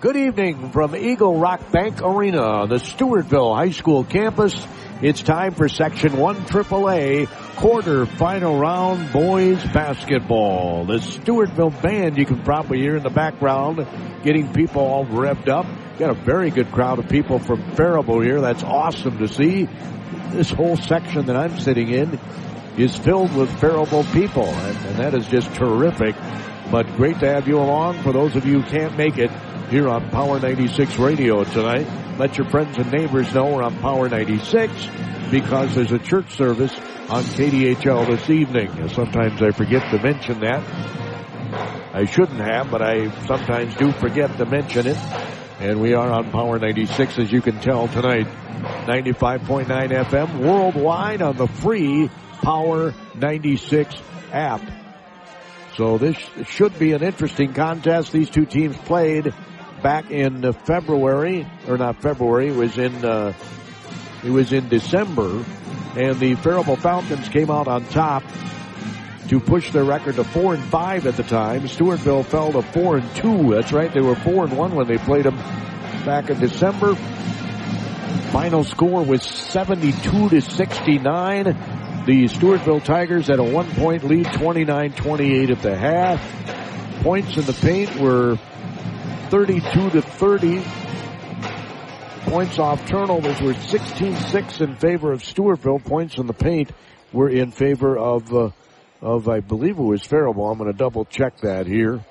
Good evening from Eagle Rock Bank Arena, the Stewartville High School campus. It's time for Section 1 AAA quarterfinal round boys basketball. The Stewartville band you can probably hear in the background getting people all revved up. Got a very good crowd of people from Faribault here. That's awesome to see. This whole section that I'm sitting in is filled with Faribault people, and that is just terrific. But great to have you along. For those of you who can't make it, here on Power 96 Radio tonight, let your friends and neighbors know we're on Power 96 because there's a church service on KDHL this evening. Sometimes I forget to mention that. I shouldn't have, but I sometimes do forget to mention it. And we are on Power 96, as you can tell tonight. 95.9 FM worldwide on the free Power 96 app. So this should be an interesting contest. These two teams played back in February, or not February, it was in December, and the Faribault Falcons came out on top to push their record to 4-5 at the time. Stewartville fell to 4-2. That's right, they were 4-1 when they played them back in December. Final score was 72-69. The Stewartville Tigers had a 1-point lead, 29-28 at the half. Points in the paint were 32-30. Points off turnovers were 16-6 in favor of Stewartville. Points in the paint were in favor of I believe it was Faribault. I'm going to double check that here.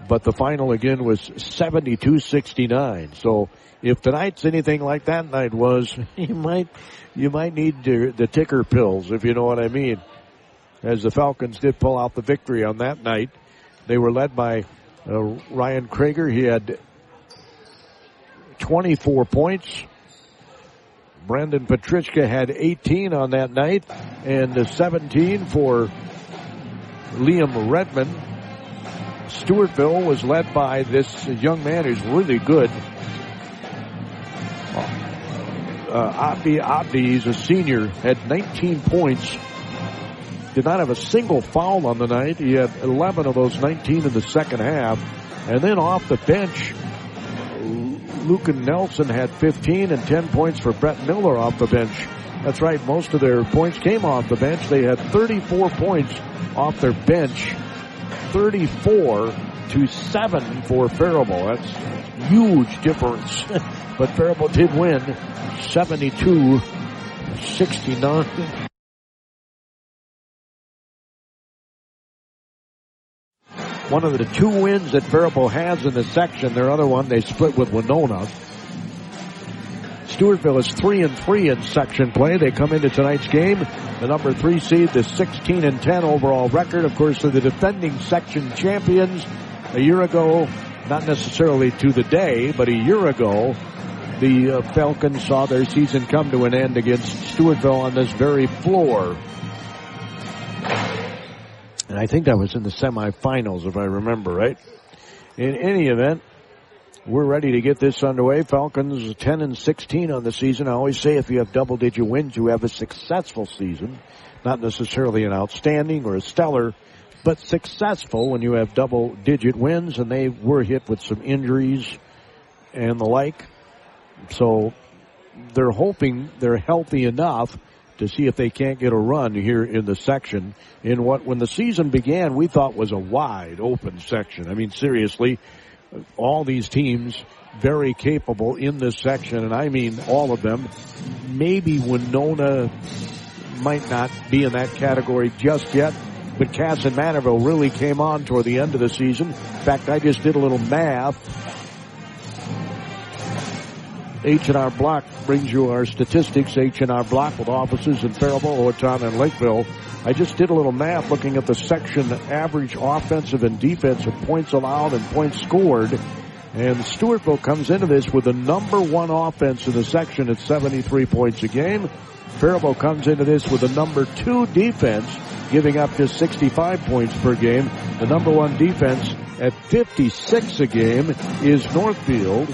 But the final again was 72-69. So if tonight's anything like that night was, you might need the ticker pills, if you know what I mean. As the Falcons did pull out the victory on that night. They were led by Ryan Krager. He had 24 points. Brandon Petrichka had 18 on that night, and 17 for Liam Redmond. Stewartville was led by this young man who's really good. Abdi, he's a senior, had 19 points. Did not have a single foul on the night. He had 11 of those 19 in the second half. And then off the bench, Lucan Nelson had 15 and 10 points for Brett Miller off the bench. That's right, most of their points came off the bench. They had 34 points off their bench. 34-7 for Faribault. That's a huge difference. But Faribault did win 72-69. One of the two wins that Faribault has in the section. Their other one, they split with Winona. Stewartville is 3-3 in section play. They come into tonight's game, the number 3 seed, the 16-10 overall record. Of course, they're the defending section champions. A year ago, not necessarily to the day, but a year ago, the Falcons saw their season come to an end against Stewartville on this very floor. And I think that was in the semifinals, if I remember right. In any event, we're ready to get this underway. Falcons 10-16 on the season. I always say if you have double-digit wins, you have a successful season. Not necessarily an outstanding or a stellar, but successful when you have double-digit wins, and they were hit with some injuries and the like. So they're hoping they're healthy enough to see if they can't get a run here in the section in what, when the season began, we thought was a wide open section. I mean, seriously, all these teams very capable in this section, and I mean all of them. Maybe Winona might not be in that category just yet, but Cass and Manorville really came on toward the end of the season. In fact, I just did a little math. H&R Block brings you our statistics. H&R Block with offices in Faribault, Owatonna, and Lakeville. I just did a little math looking at the section average offensive and defensive points allowed and points scored. And Stewartville comes into this with the number 1 offense in the section at 73 points a game. Faribault comes into this with the number 2 defense, giving up just 65 points per game. The number 1 defense at 56 a game is Northfield.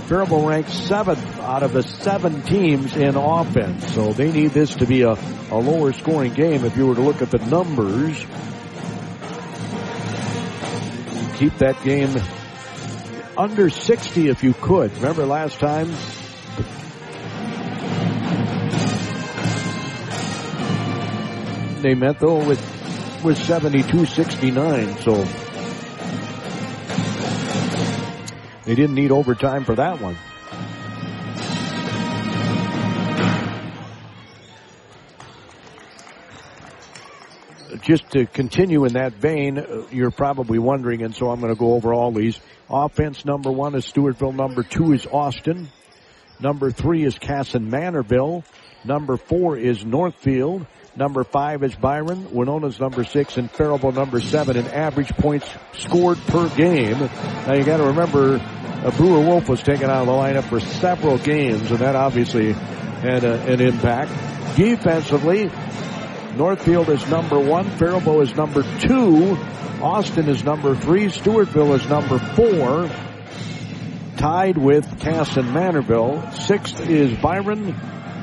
Faribault ranks 7th out of the 7 teams in offense. So they need this to be a lower scoring game if you were to look at the numbers. keep that game under 60 if you could. Remember last time? They met, though, with 72-69, so they didn't need overtime for that one. Just to continue in that vein, you're probably wondering, and so I'm going to go over all these. Offense number 1 is Stewartville. Number 2 is Austin. Number 3 is Casson-Manorville. Number 4 is Northfield. Number 5 is Byron. Winona's number 6, and Faribault number 7 in average points scored per game. Now you got to remember, Brewer Wolf was taken out of the lineup for several games, and that obviously had an impact. Defensively, Northfield is number 1, Faribault is number 2, Austin is number 3, Stewartville is number 4, tied with Casson-Manorville. 6th is Byron,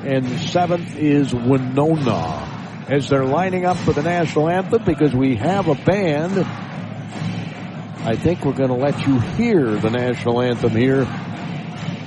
and 7th is Winona. As they're lining up for the national anthem, because we have a band, I think we're going to let you hear the national anthem here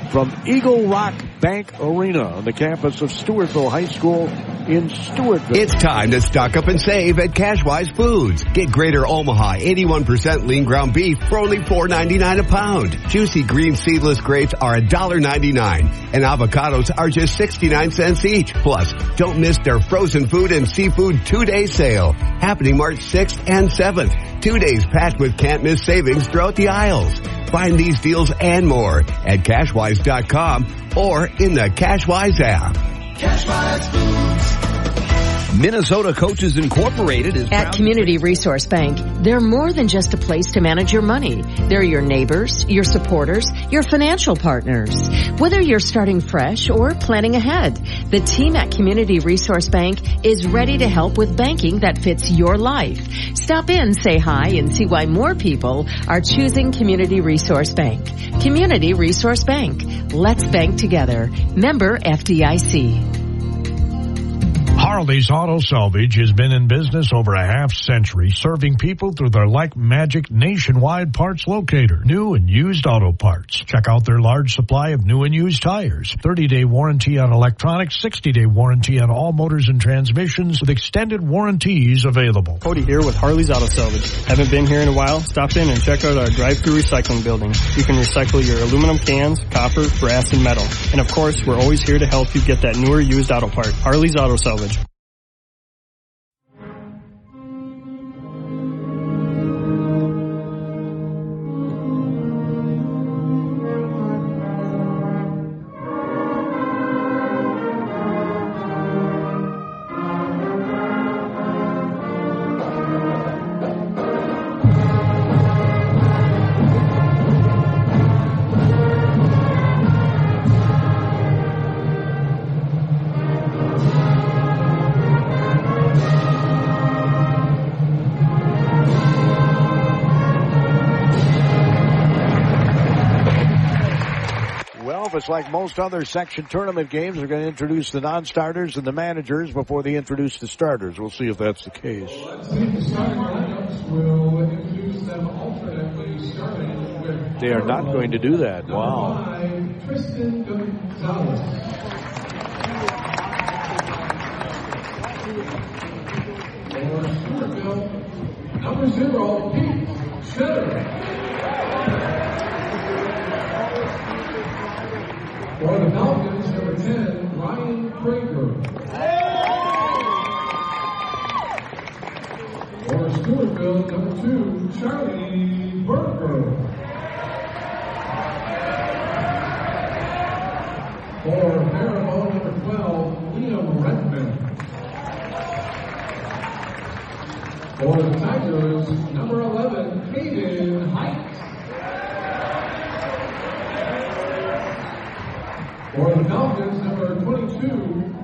from Eagle Rock Bank Arena on the campus of Stewartville High School in Stewartville. It's time to stock up and save at Cashwise Foods. Get Greater Omaha 81% lean ground beef for only $4.99 a pound. Juicy green seedless grapes are $1.99, and avocados are just 69 cents each. Plus, don't miss their frozen food and seafood 2-day sale happening March 6th and 7th. 2 days packed with can't-miss savings throughout the aisles. Find these deals and more at Cashwise.com or in the Cashwise app. Cashwise Foods. Minnesota Coaches Incorporated is at Community Resource Bank. They're more than just a place to manage your money. They're your neighbors, your supporters, your financial partners. Whether you're starting fresh or planning ahead, the team at Community Resource Bank is ready to help with banking that fits your life. Stop in, say hi, and see why more people are choosing Community Resource Bank. Community Resource Bank. Let's bank together. Member FDIC. Harley's Auto Salvage has been in business over a half-century, serving people through their Like Magic nationwide parts locator. New and used auto parts. Check out their large supply of new and used tires. 30-day warranty on electronics, 60-day warranty on all motors and transmissions with extended warranties available. Cody here with Harley's Auto Salvage. Haven't been here in a while? Stop in and check out our drive-thru recycling building. You can recycle your aluminum cans, copper, brass, and metal. And of course, we're always here to help you get that newer used auto part. Harley's Auto Salvage. It's like most other section tournament games. They're going to introduce the non-starters and the managers before they introduce the starters. We'll see if that's the case. They are not going to do that. Wow. Number 0, Pete Schroeder. For the Falcons, number 10, Ryan Krager. For Stewartville, number 2, Charlie Berger. For Faribault, number 12, Liam Redman. For the Tigers, number 11, Hayden Height. For the Falcons, number 22,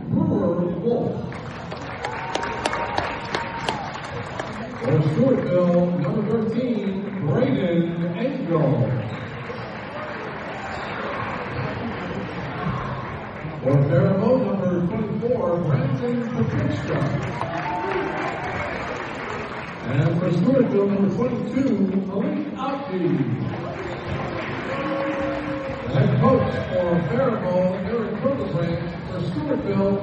Brewer Wolf. For Stewartville, number 13, Braden Engel. For Faribault, number 24, Brandon Patricia. And for Stewartville, number 22, Malik Outby. The head coach for Faribault, Eric Curtisland. For Stewartville,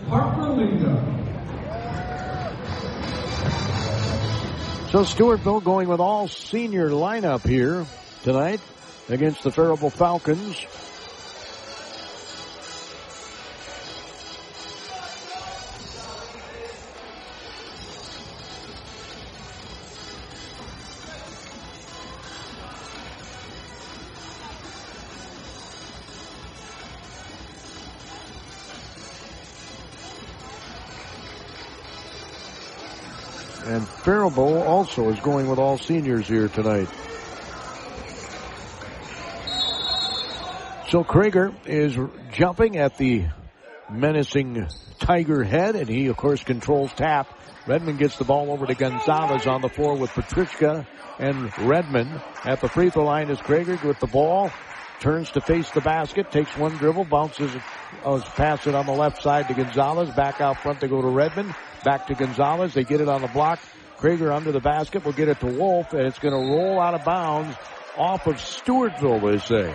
Parker Linda. So Stewartville going with all senior lineup here tonight against the Faribault Falcons. And Faribault also is going with all seniors here tonight. So Krager is jumping at the menacing Tiger head, and he, of course, controls tap. Redmond gets the ball over to Gonzalez on the floor with Petrichka and Redmond. At the free throw line is Krager with the ball. Turns to face the basket, takes one dribble, bounces, pass it on the left side to Gonzalez. Back out front they go to Redmond. Back to Gonzalez. They get it on the block. Krager under the basket will get it to Wolf, and it's going to roll out of bounds off of Stewartville, they say.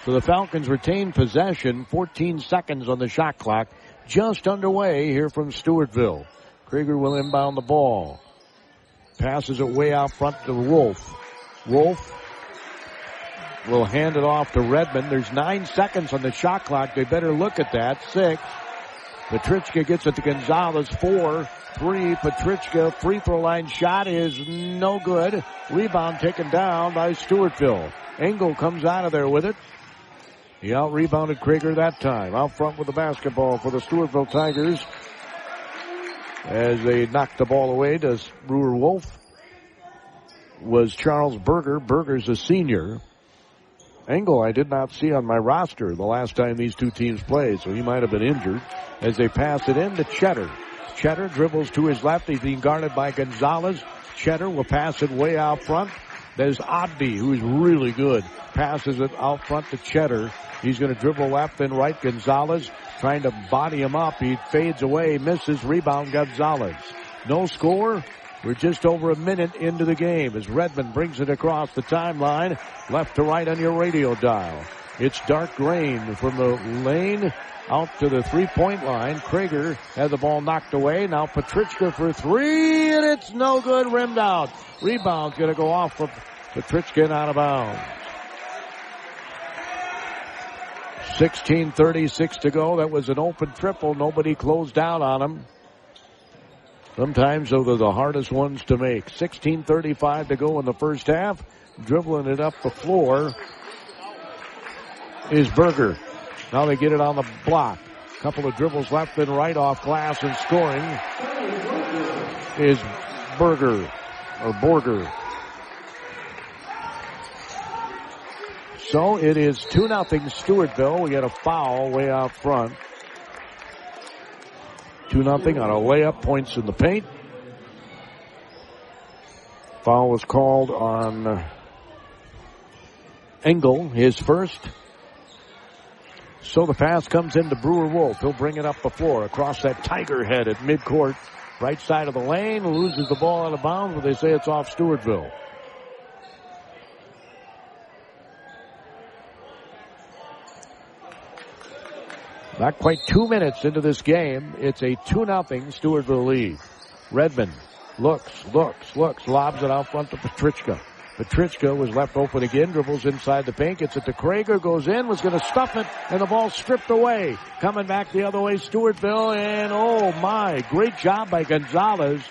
So the Falcons retain possession. 14 seconds on the shot clock. Just underway here from Stewartville. Krager will inbound the ball. Passes it way out front to Wolf. Wolf will hand it off to Redmond. There's 9 seconds on the shot clock. They better look at that. 6. Petrichka gets it to Gonzalez. 4, 3. Petrichka free throw line shot is no good. Rebound taken down by Stewartville. Engel comes out of there with it. He out-rebounded Krager that time. Out front with the basketball for the Stewartville Tigers as they knocked the ball away to Brewer Wolf. Was Charles Berger. Berger's a senior. Engel I did not see on my roster the last time these two teams played, so he might have been injured. As they pass it in to Cheddar. Cheddar dribbles to his left. He's being guarded by Gonzalez. Cheddar will pass it way out front. There's Odby, who's really good. Passes it out front to Cheddar. He's going to dribble left and right. Gonzalez trying to body him up. He fades away, misses. Rebound Gonzalez. No score. We're just over a minute into the game as Redmond brings it across the timeline. Left to right on your radio dial. It's dark rain from the lane out to the three-point line. Krager had the ball knocked away. Now Petrichka for 3, and it's no good. Rimmed out. Rebound's going to go off for Petrichka and out of bounds. 16:36 to go. That was an open triple. Nobody closed out on him. Sometimes those are the hardest ones to make. 16:35 to go in the first half. Dribbling it up the floor is Berger. Now they get it on the block. Couple of dribbles left and right off glass, and scoring is Berger or Borger. So it is 2-0 Stewartville. We get a foul way out front. 2-0 on a layup, points in the paint. Foul was called on Engel, his first. So the pass comes into Brewer Wolf. He'll bring it up the floor across that Tiger head at midcourt. Right side of the lane, loses the ball out of bounds, but they say it's off Stewartville. Not quite 2 minutes into this game. It's a 2-0 Stewartville lead. Redmond looks, lobs it out front to Petrichka. Petrichka was left open again, dribbles inside the paint, gets it to Krager, goes in, was going to stuff it, and the ball stripped away. Coming back the other way, Stewartville, and oh my, great job by Gonzalez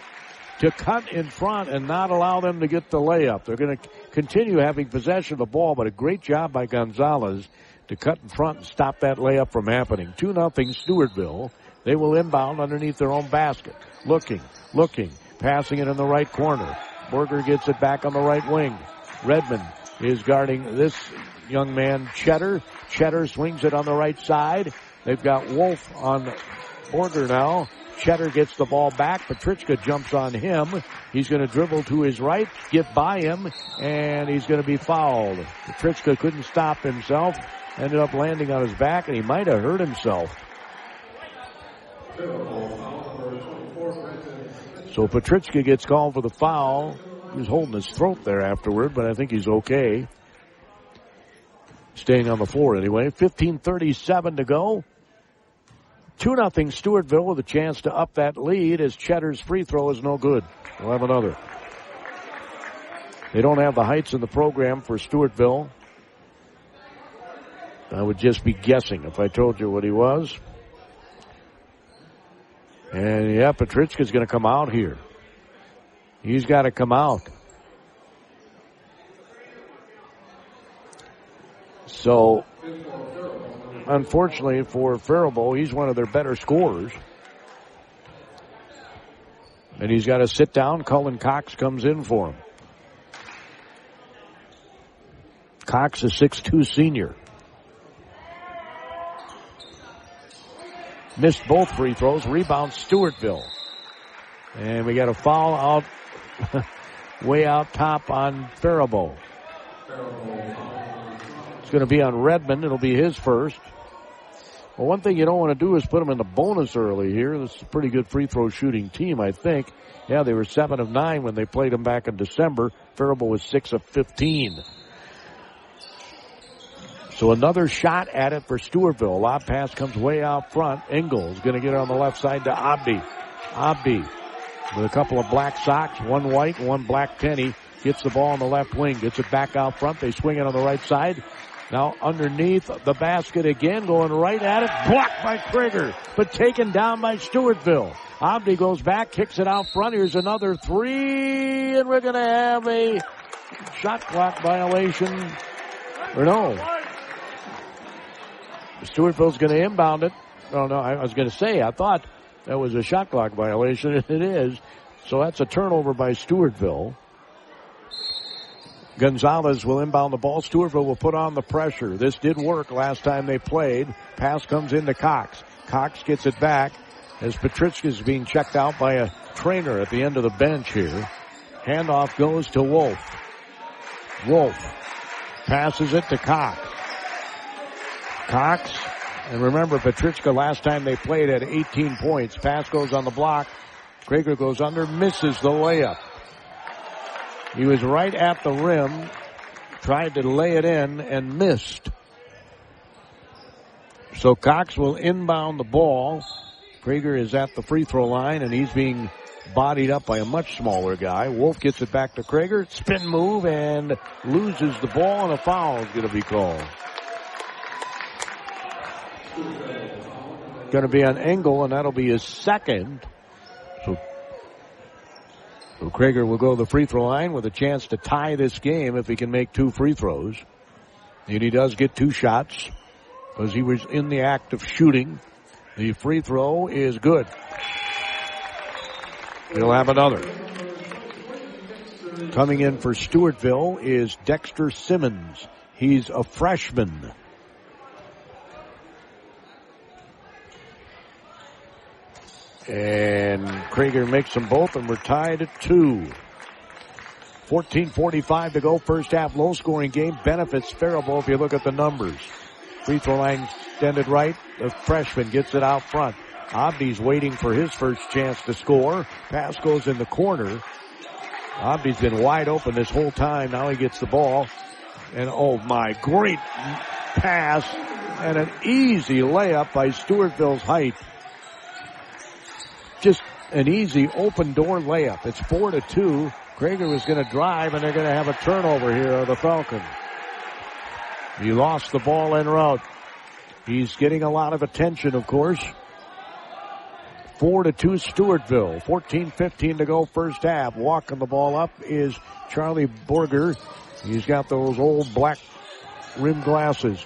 to cut in front and not allow them to get the layup. They're going to continue having possession of the ball, but a great job by Gonzalez to cut in front and stop that layup from happening. 2-0 Stewartville. They will inbound underneath their own basket. Looking, passing it in the right corner. Berger gets it back on the right wing. Redmond is guarding this young man, Cheddar. Cheddar swings it on the right side. They've got Wolf on Berger now. Cheddar gets the ball back. Petrichka jumps on him. He's going to dribble to his right, get by him, and he's going to be fouled. Petrichka couldn't stop himself. Ended up landing on his back, and he might have hurt himself. So Petrichka gets called for the foul. He was holding his throat there afterward, but I think he's okay. Staying on the floor anyway. 15:37 to go. 2-0 Stewartville with a chance to up that lead as Cheddar's free throw is no good. We'll have another. They don't have the heights in the program for Stewartville. I would just be guessing if I told you what he was. And yeah, Petrichka's going to come out here. He's got to come out. So, unfortunately for Faribault, he's one of their better scorers. And he's got to sit down. Cullen Cox comes in for him. Cox is 6'2" senior. Missed both free throws. Rebound Stewartville. And we got a foul out way out top on Faribault. It's going to be on Redmond. It'll be his first. Well, one thing you don't want to do is put them in the bonus early here. This is a pretty good free throw shooting team, I think. Yeah, they were 7 of 9 when they played them back in December. Faribault was 6 of 15. So another shot at it for Stewartville. Lob pass comes way out front. Engel's going to get it on the left side to Abdi. Abdi with a couple of black socks, one white, one black penny. Gets the ball on the left wing. Gets it back out front. They swing it on the right side. Now underneath the basket again, going right at it. Blocked by Krieger, but taken down by Stewartville. Abdi goes back, kicks it out front. Here's another three, and we're going to have a shot clock violation. Or no. Stewartville's going to inbound it. Oh, no, I was going to say, I thought that was a shot clock violation. It is. So that's a turnover by Stewartville. Gonzalez will inbound the ball. Stewartville will put on the pressure. This did work last time they played. Pass comes into Cox. Cox gets it back as Petrichka is being checked out by a trainer at the end of the bench here. Handoff goes to Wolf. Wolf passes it to Cox. Cox, and remember Petrichka last time they played had 18 points. Pass goes on the block. Krieger goes under, misses the layup. He was right at the rim, tried to lay it in, and missed. So Cox will inbound the ball. Krieger is at the free throw line, and he's being bodied up by a much smaller guy. Wolf gets it back to Krieger. Spin move, and loses the ball, and a foul is going to be called. Going to be on Engel, and that'll be his second. So Krieger will go to the free throw line with a chance to tie this game if he can make 2 free throws. And he does get 2 shots because he was in the act of shooting. The free throw is good. He'll have another. Coming in for Stewartville is Dexter Simmons. He's a freshman. And Krieger makes them both, and we're tied at 2. 14:45 to go. First half, low-scoring game. Benefits Faribault if you look at the numbers. Free throw line extended right. The freshman gets it out front. Abdi's waiting for his first chance to score. Pass goes in the corner. Abdi's been wide open this whole time. Now he gets the ball. And oh my, great pass and an easy layup by Stewartville's height. Just an easy open door layup. It's 4-2. Krieger was going to drive, and they're going to have a turnover here of the Falcons. He lost the ball en route. He's getting a lot of attention, of course. 4-2 Stewartville. 14:15 to go first half. Walking the ball up is Charlie Borger. He's got those old black rim glasses.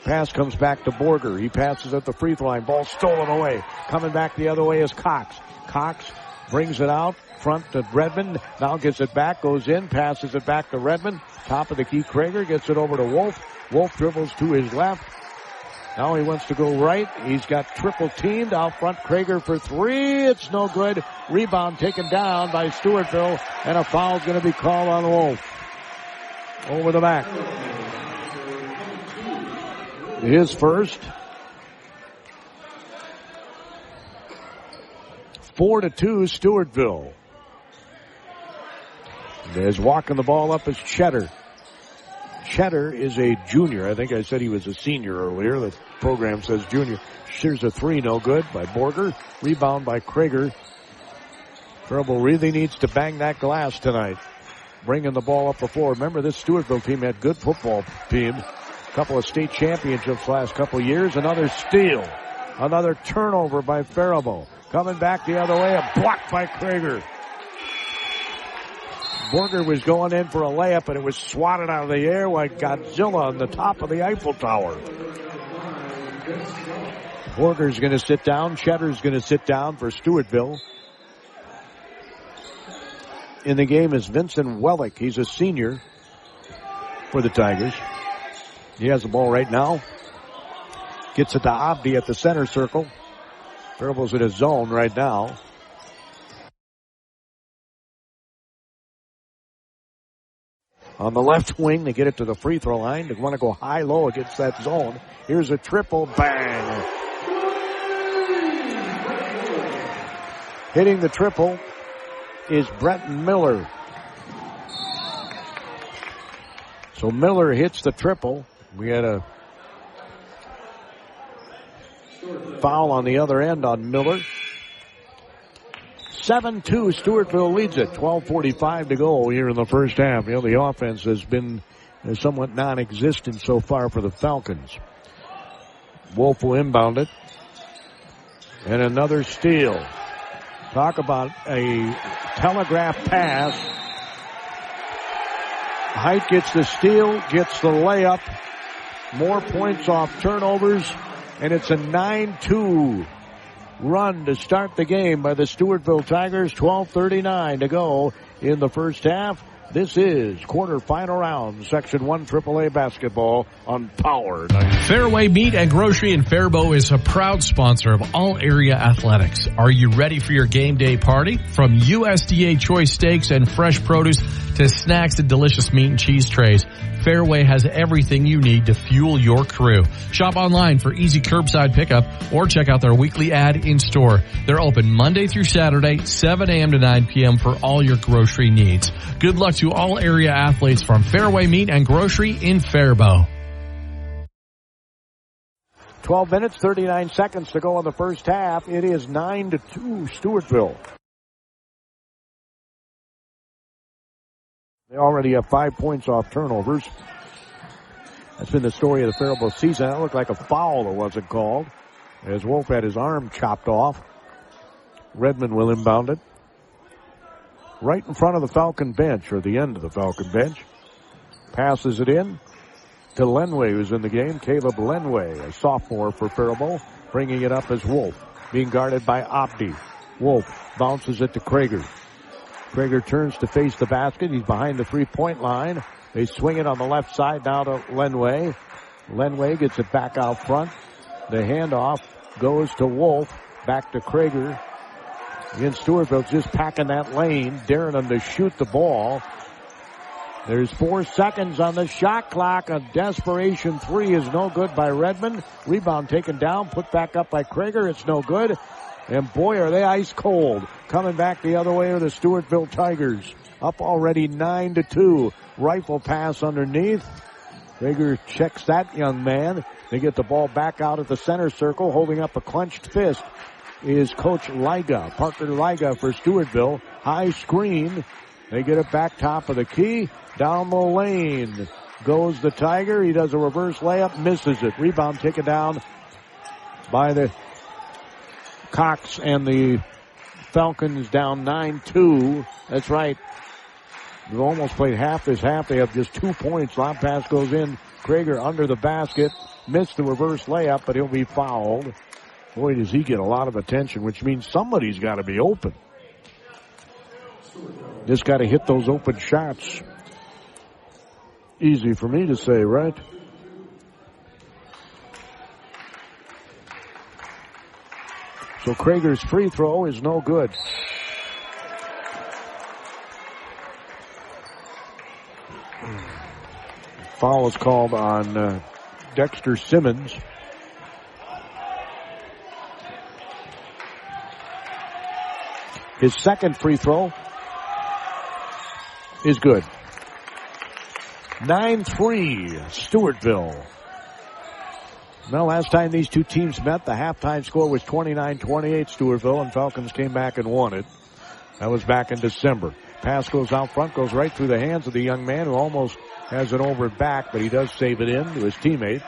Pass comes back to Borger. He passes at the free throw line. Ball stolen away. Coming back the other way is Cox. Cox brings it out front to Redmond. Now gets it back, goes in, passes it back to Redmond. Top of the key, Krieger gets it over to Wolf. Wolf dribbles to his left. Now he wants to go right. He's got triple teamed out front. Krieger for 3. It's no good. Rebound taken down by Stewartville, and a foul's going to be called on Wolf. Over the back. His first. 4-2 Stewartville. There's walking the ball up is Cheddar. Cheddar is a junior. I think I said he was a senior earlier. The program says junior. Here's a three, no good by Borger. Rebound by Krager. Faribault really needs to bang that glass tonight. Bringing the ball up the floor. Remember, this Stewartville team had good football team. A couple of state championships last couple of years. Another steal. Another turnover by Faribault. Coming back the other way. A block by Krager. Borger was going in for a layup, and it was swatted out of the air like Godzilla on the top of the Eiffel Tower. Borger's going to sit down. Cheddar's going to sit down for Stewartville. In the game is Vincent Wellick. He's a senior for the Tigers. He has the ball right now. Gets it to Abdi at the center circle. Faribault's in his zone right now. On the left wing, they get it to the free throw line. They want to go high-low against that zone. Here's a triple. Bang! Hitting the triple is Brett Miller. So Miller hits the triple. We had a foul on the other end on Miller. 7-2, Stewartville leads it. 12:45 to go here in the first half. You know, the offense has been somewhat non-existent so far for the Falcons. Wolf will inbound it. And another steal. Talk about a telegraph pass. Height gets the steal, gets the layup. More points off turnovers. And it's a 9-2 run to start the game by the Stewartville Tigers. 12:39 to go in the first half. This is quarterfinal round, Section 1 AAA basketball on Power 90. Fairway Meat and Grocery in Faribault is a proud sponsor of all area athletics. Are you ready for your game day party? From USDA choice steaks and fresh produce to snacks and delicious meat and cheese trays, Fairway has everything you need to fuel your crew. Shop online for easy curbside pickup or check out their weekly ad in store. They're open Monday through Saturday, 7 a.m. to 9 p.m. for all your grocery needs. Good luck to all area athletes from Fairway Meat and Grocery in Faribault. 12 minutes, 39 seconds to go in the first half. It is 9-2 Stewartville. They already have 5 points off turnovers. That's been the story of the Faribault season. That looked like a foul that wasn't called, as Wolf had his arm chopped off. Redmond will inbound it. Right in front of the Falcon bench, or the end of the Falcon bench. Passes it in to Lenway, who's in the game. Caleb Lenway, a sophomore for Faribault, bringing it up as Wolf, being guarded by Abdi. Wolf bounces it to Krager. Krager turns to face the basket. He's behind the three-point line. They swing it on the left side now to Lenway. Lenway gets it back out front. The handoff goes to Wolf. Back to Krager. Again, Stewartville just packing that lane, daring them to shoot the ball. There's 4 seconds on the shot clock. A desperation three is no good by Redmond. Rebound taken down, put back up by Krager. It's no good. And boy, are they ice cold. Coming back the other way are the Stewartville Tigers. Up already 9-2. Rifle pass underneath. Krager checks that young man. They get the ball back out at the center circle. Holding up a clenched fist is Coach Liga. Parker Liga for Stewartville. High screen. They get it back top of the key. Down the lane goes the Tiger. He does a reverse layup. Misses it. Rebound taken down by the Cox, and the Falcons down 9-2. That's right. They've almost played half this half. They have just 2 points. Lob pass goes in. Krager under the basket. Missed the reverse layup, but he'll be fouled. Boy, does he get a lot of attention, which means somebody's got to be open. Just got to hit those open shots. Easy for me to say, right? So Krager's free throw is no good. Foul is called on Dexter Simmons. His second free throw is good. 9-3, Stewartville. Now, last time these two teams met, the halftime score was 29-28 Stewartville, and Falcons came back and won it. That was back in December. Pass goes out front, goes right through the hands of the young man who almost has it over back, but he does save it in to his teammate.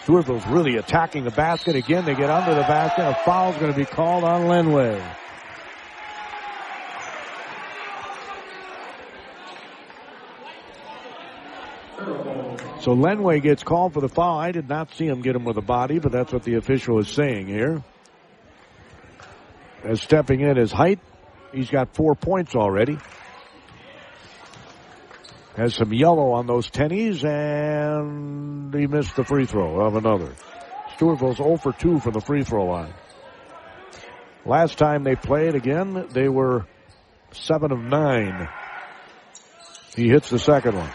Stewartville's really attacking the basket. Again, they get under the basket. A foul's going to be called on Lenway. So Lenway gets called for the foul. I did not see him get him with a body, but that's what the official is saying here. As stepping in his height, he's got 4 points already. Has some yellow on those tennies, and he missed the free throw of another. Stewartville's 0 for 2 from the free throw line. Last time they played again, they were 7 of 9. He hits the second one.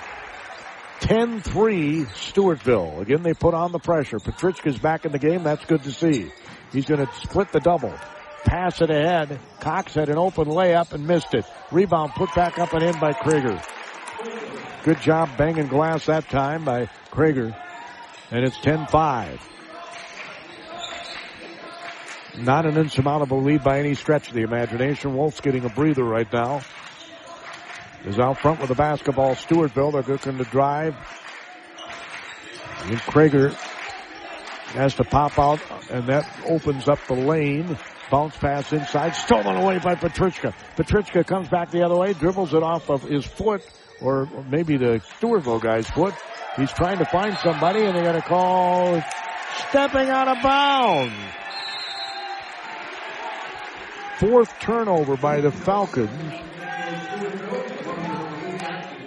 10-3 Stewartville. Again, they put on the pressure. Petrychka's back in the game. That's good to see. He's going to split the double. Pass it ahead. Cox had an open layup and missed it. Rebound put back up and in by Krager. Good job banging glass that time by Krager. And it's 10-5. Not an insurmountable lead by any stretch of the imagination. Wolf's getting a breather right now. Is out front with the basketball. Stewartville, they're looking to drive. And Krager has to pop out, and that opens up the lane. Bounce pass inside, stolen away by Petrychka. Petrychka comes back the other way, dribbles it off of his foot, or maybe the Stewartville guy's foot. He's trying to find somebody, and they got to call stepping out of bounds. Fourth turnover by the Falcons.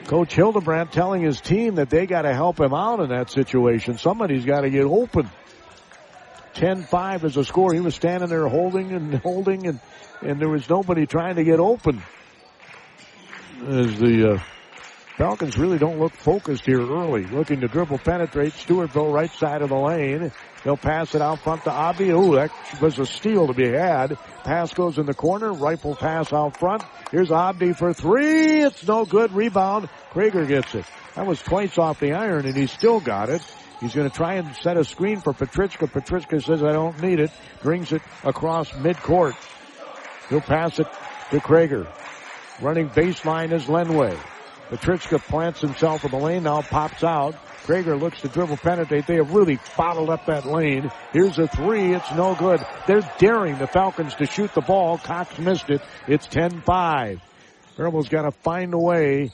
Coach Hildebrandt telling his team that they got to help him out in that situation. Somebody's got to get open. 10-5 is the score. He was standing there holding, and there was nobody trying to get open. As the Falcons really don't look focused here early. Looking to dribble penetrate. Stewartville right side of the lane. They'll pass it out front to Abdi. Ooh, that was a steal to be had. Pass goes in the corner. Rifle pass out front. Here's Abdi for three. It's no good. Rebound. Krager gets it. That was twice off the iron, and he still got it. He's going to try and set a screen for Petrychka. Petrychka says, I don't need it. Brings it across midcourt. He'll pass it to Krager. Running baseline is Lenway. Petrychka plants himself in the lane, now pops out. Krager looks to dribble penetrate. They have really bottled up that lane. Here's a three. It's no good. They're daring the Falcons to shoot the ball. Cox missed it. It's 10-5. Faribault's got to find a way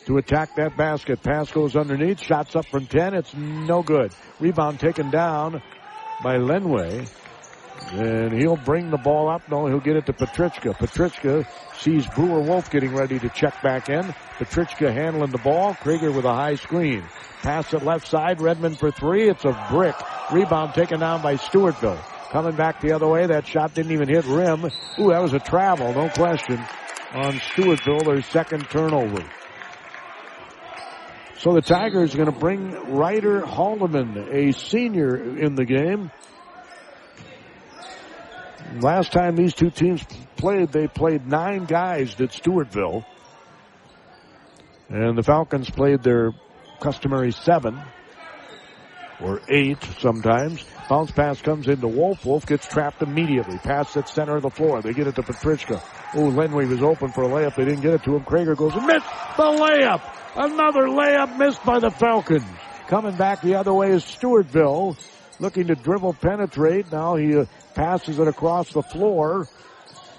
to attack that basket. Pass goes underneath. Shots up from 10. It's no good. Rebound taken down by Lenway. And he'll bring the ball up. No, he'll get it to Petrychka. Petrychka sees Brewer Wolf getting ready to check back in. Petrychka handling the ball. Krager with a high screen. Pass it left side. Redmond for three. It's a brick. Rebound taken down by Stewartville. Coming back the other way. That shot didn't even hit rim. Ooh, that was a travel. No question on Stewartville. Their second turnover. So the Tigers are going to bring Ryder Haldeman, a senior, in the game. Last time these two teams played, they played 9 guys at Stewartville. And the Falcons played their customary 7 or 8 sometimes. Bounce pass comes into Wolf. Wolf gets trapped immediately. Pass at center of the floor. They get it to Petrychka. Oh, Lenway was open for a layup. They didn't get it to him. Krager goes and missed the layup. Another layup missed by the Falcons. Coming back the other way is Stewartville. Looking to dribble penetrate. Now he passes it across the floor.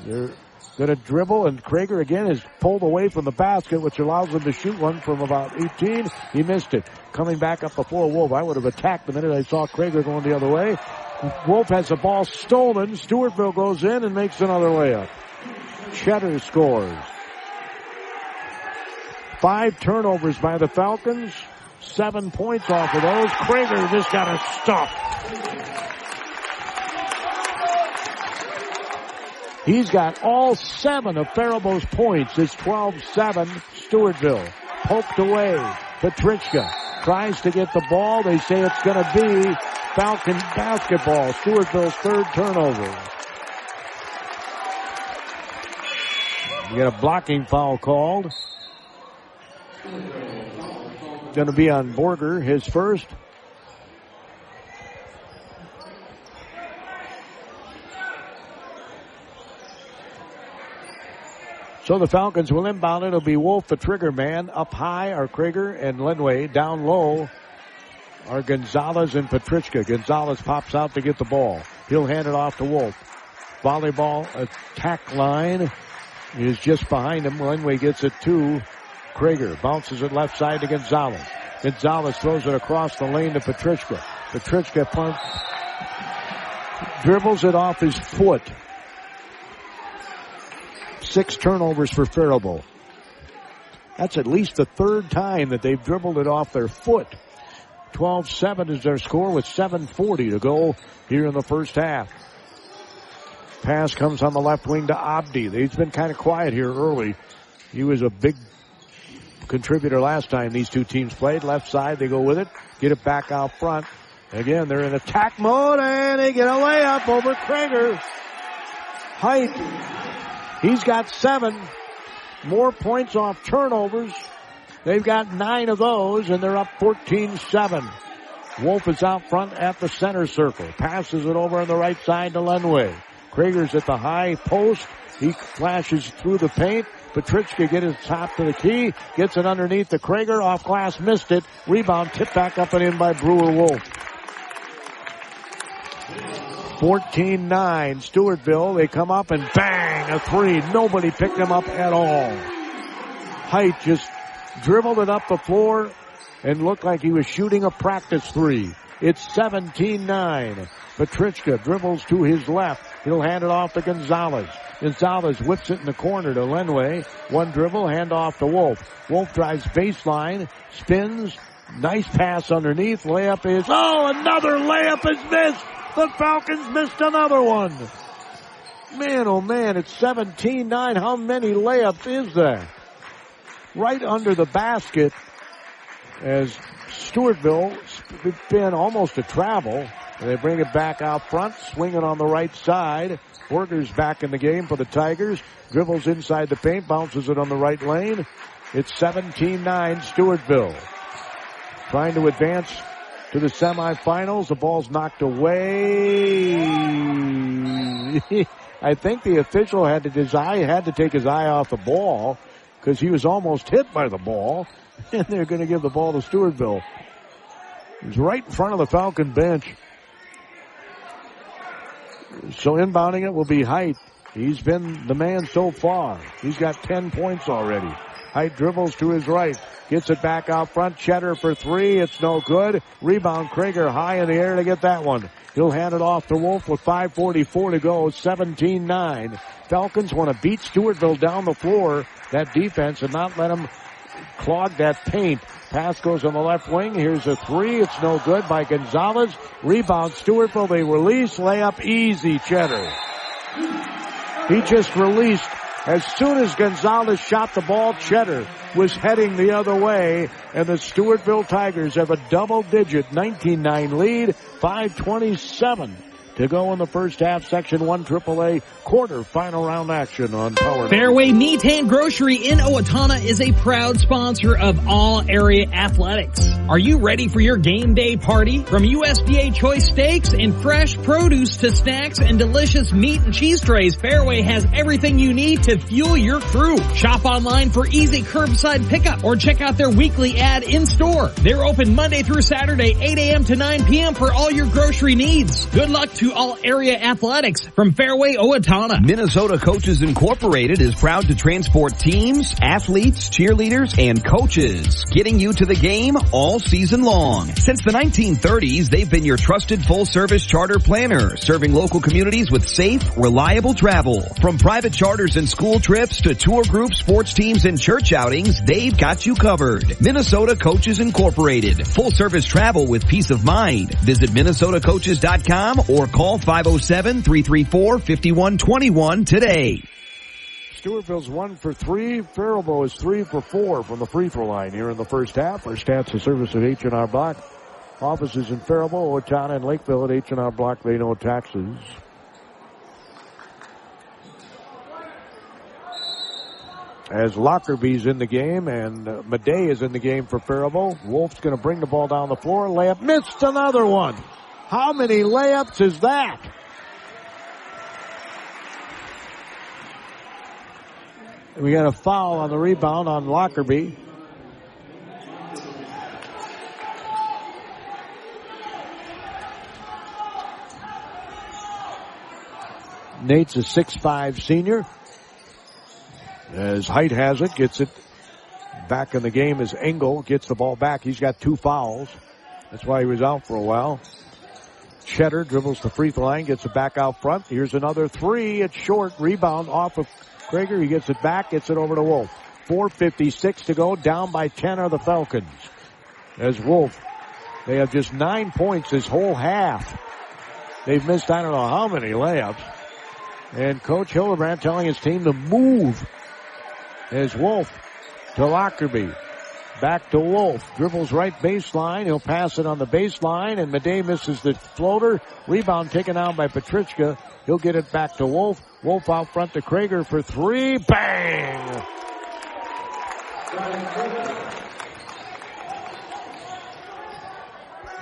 They're going to dribble, and Krager again is pulled away from the basket, which allows him to shoot one from about 18. He missed it. Coming back up before Wolf. I would have attacked the minute I saw Krager going the other way. Wolf has the ball stolen. Stewartville goes in and makes another layup. Cheddar scores. 5 turnovers by the Falcons. 7 points off of those. Krager just got a stop. He's got all 7 of Faribault's points. It's 12-7 Stewartville. Poked away. Petrychka tries to get the ball. They say it's going to be Falcon basketball. Stewartville's 3rd turnover. You got a blocking foul called. Going to be on Borger, his first. So the Falcons will inbound. It'll be Wolf, the trigger man. Up high are Krieger and Lenway. Down low are Gonzalez and Petrichka. Gonzalez pops out to get the ball. He'll hand it off to Wolf. Volleyball attack line is just behind him. Lenway gets it to Krieger. Bounces it left side to Gonzalez. Gonzalez throws it across the lane to Petrichka. Petrichka dribbles it off his foot. 6 turnovers for Faribault. That's at least the third time that they've dribbled it off their foot. 12-7 is their score with 7:40 to go here in the first half. Pass comes on the left wing to Abdi. He's been kind of quiet here early. He was a big contributor last time these two teams played. Left side, they go with it. Get it back out front. Again, they're in attack mode, and they get a layup over Krieger. Height. He's got 7 more points off turnovers. They've got 9 of those, and they're up 14-7. Wolf is out front at the center circle. Passes it over on the right side to Lenway. Krieger's at the high post. He flashes through the paint. Petrichka gets his top to the key. Gets it underneath the Krieger. Off glass, missed it. Rebound tipped back up and in by Brewer Wolf. 14-9. Stewartville, they come up and bang, a 3. Nobody picked them up at all. Height just dribbled it up the floor and looked like he was shooting a practice 3. It's 17-9. Petrichka dribbles to his left. He'll hand it off to Gonzalez. Gonzalez whips it in the corner to Lenway. One dribble, hand off to Wolf. Wolf drives baseline, spins, nice pass underneath. Layup is, another layup is missed. The Falcons missed another one. Man, oh man, it's 17-9. How many layups is that? Right under the basket as Stewartville been almost a travel. And they bring it back out front, swinging on the right side. Borger's back in the game for the Tigers. Dribbles inside the paint, bounces it on the right lane. It's 17-9 Stewartville. Trying to advance to the semifinals. The ball's knocked away. I think the official had to take his eye off the ball because he was almost hit by the ball. And they're going to give the ball to Stewartville. He's right in front of the Falcon bench. So inbounding it will be Height. He's been the man so far. He's got 10 points already. Height dribbles to his right. Gets it back out front. Cheddar for 3. It's no good. Rebound Krieger high in the air to get that one. He'll hand it off to Wolf with 5:44 to go. 17-9. Falcons want to beat Stewartville down the floor. That defense and not let them clog that paint. Pass goes on the left wing. Here's a 3. It's no good by Gonzalez. Rebound Stewartville. They release. Layup easy. Cheddar. He just released. As soon as Gonzalez shot the ball, Cheddar was heading the other way, and the Stewartville Tigers have a double-digit 19-9 lead, 5:27 to go in the first half. Section 1 AAA quarterfinal round action on Power. Fairway Meat and Grocery in Owatonna is a proud sponsor of all area athletics. Are you ready for your game day party? From USDA choice steaks and fresh produce to snacks and delicious meat and cheese trays, Fairway has everything you need to fuel your crew. Shop online for easy curbside pickup or check out their weekly ad in store. They're open Monday through Saturday, 8 a.m. to 9 p.m. for all your grocery needs. Good luck to all area athletics from Fairway Owatonna. Minnesota Coaches Incorporated is proud to transport teams, athletes, cheerleaders, and coaches, getting you to the game all season long. Since the 1930s, they've been your trusted full-service charter planner, serving local communities with safe, reliable travel. From private charters and school trips to tour groups, sports teams, and church outings, they've got you covered. Minnesota Coaches Incorporated. Full-service travel with peace of mind. Visit MinnesotaCoaches.com or call 507-334-5121 today. Stewartville's 1 for 3. Faribault is 3 for 4 from the free throw line here in the first half. Our stats and service at H&R Block. Offices in Faribault, Owatonna, and Lakeville at H&R Block. They know taxes. as Lockerby's in the game and Madej is in the game for Faribault. Wolf's going to bring the ball down the floor. Layup missed, another one. How many layups is that? We got a foul on the rebound on Lockerby. Nate's a 6'5" senior. As Height has it, gets it back in the game as Engel gets the ball back. He's got 2 fouls. That's why he was out for a while. Cheddar dribbles the free throw line, gets it back out front. Here's another 3. It's short. Rebound off of Krager. He gets it back, gets it over to Wolf. 4:56 to go. Down by 10 are the Falcons. As Wolf, they have just 9 points this whole half. They've missed I don't know how many layups. And Coach Hildebrand telling his team to move. As Wolf to Lockerby. Back to Wolf. Dribbles right baseline. He'll pass it on the baseline. And Madej misses the floater. Rebound taken down by Petrushka. He'll get it back to Wolf. Wolf out front to Krager for 3. Bang!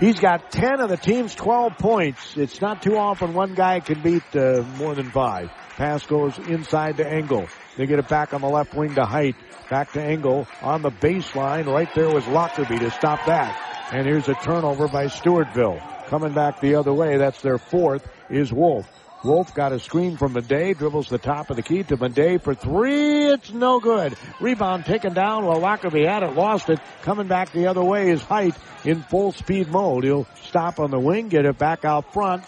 He's got 10 of the team's 12 points. It's not too often one guy can beat more than 5. Pass goes inside to Engel. They get it back on the left wing to Height. Back to Engel on the baseline. Right there was Lockerby to stop that. And here's a turnover by Stewartville. Coming back the other way, that's their 4th, is Wolf. Wolf got a screen from Madej, dribbles the top of the key to Madej for 3. It's no good. Rebound taken down while Lockerby had it, lost it. Coming back the other way is Height in full speed mode. He'll stop on the wing, get it back out front.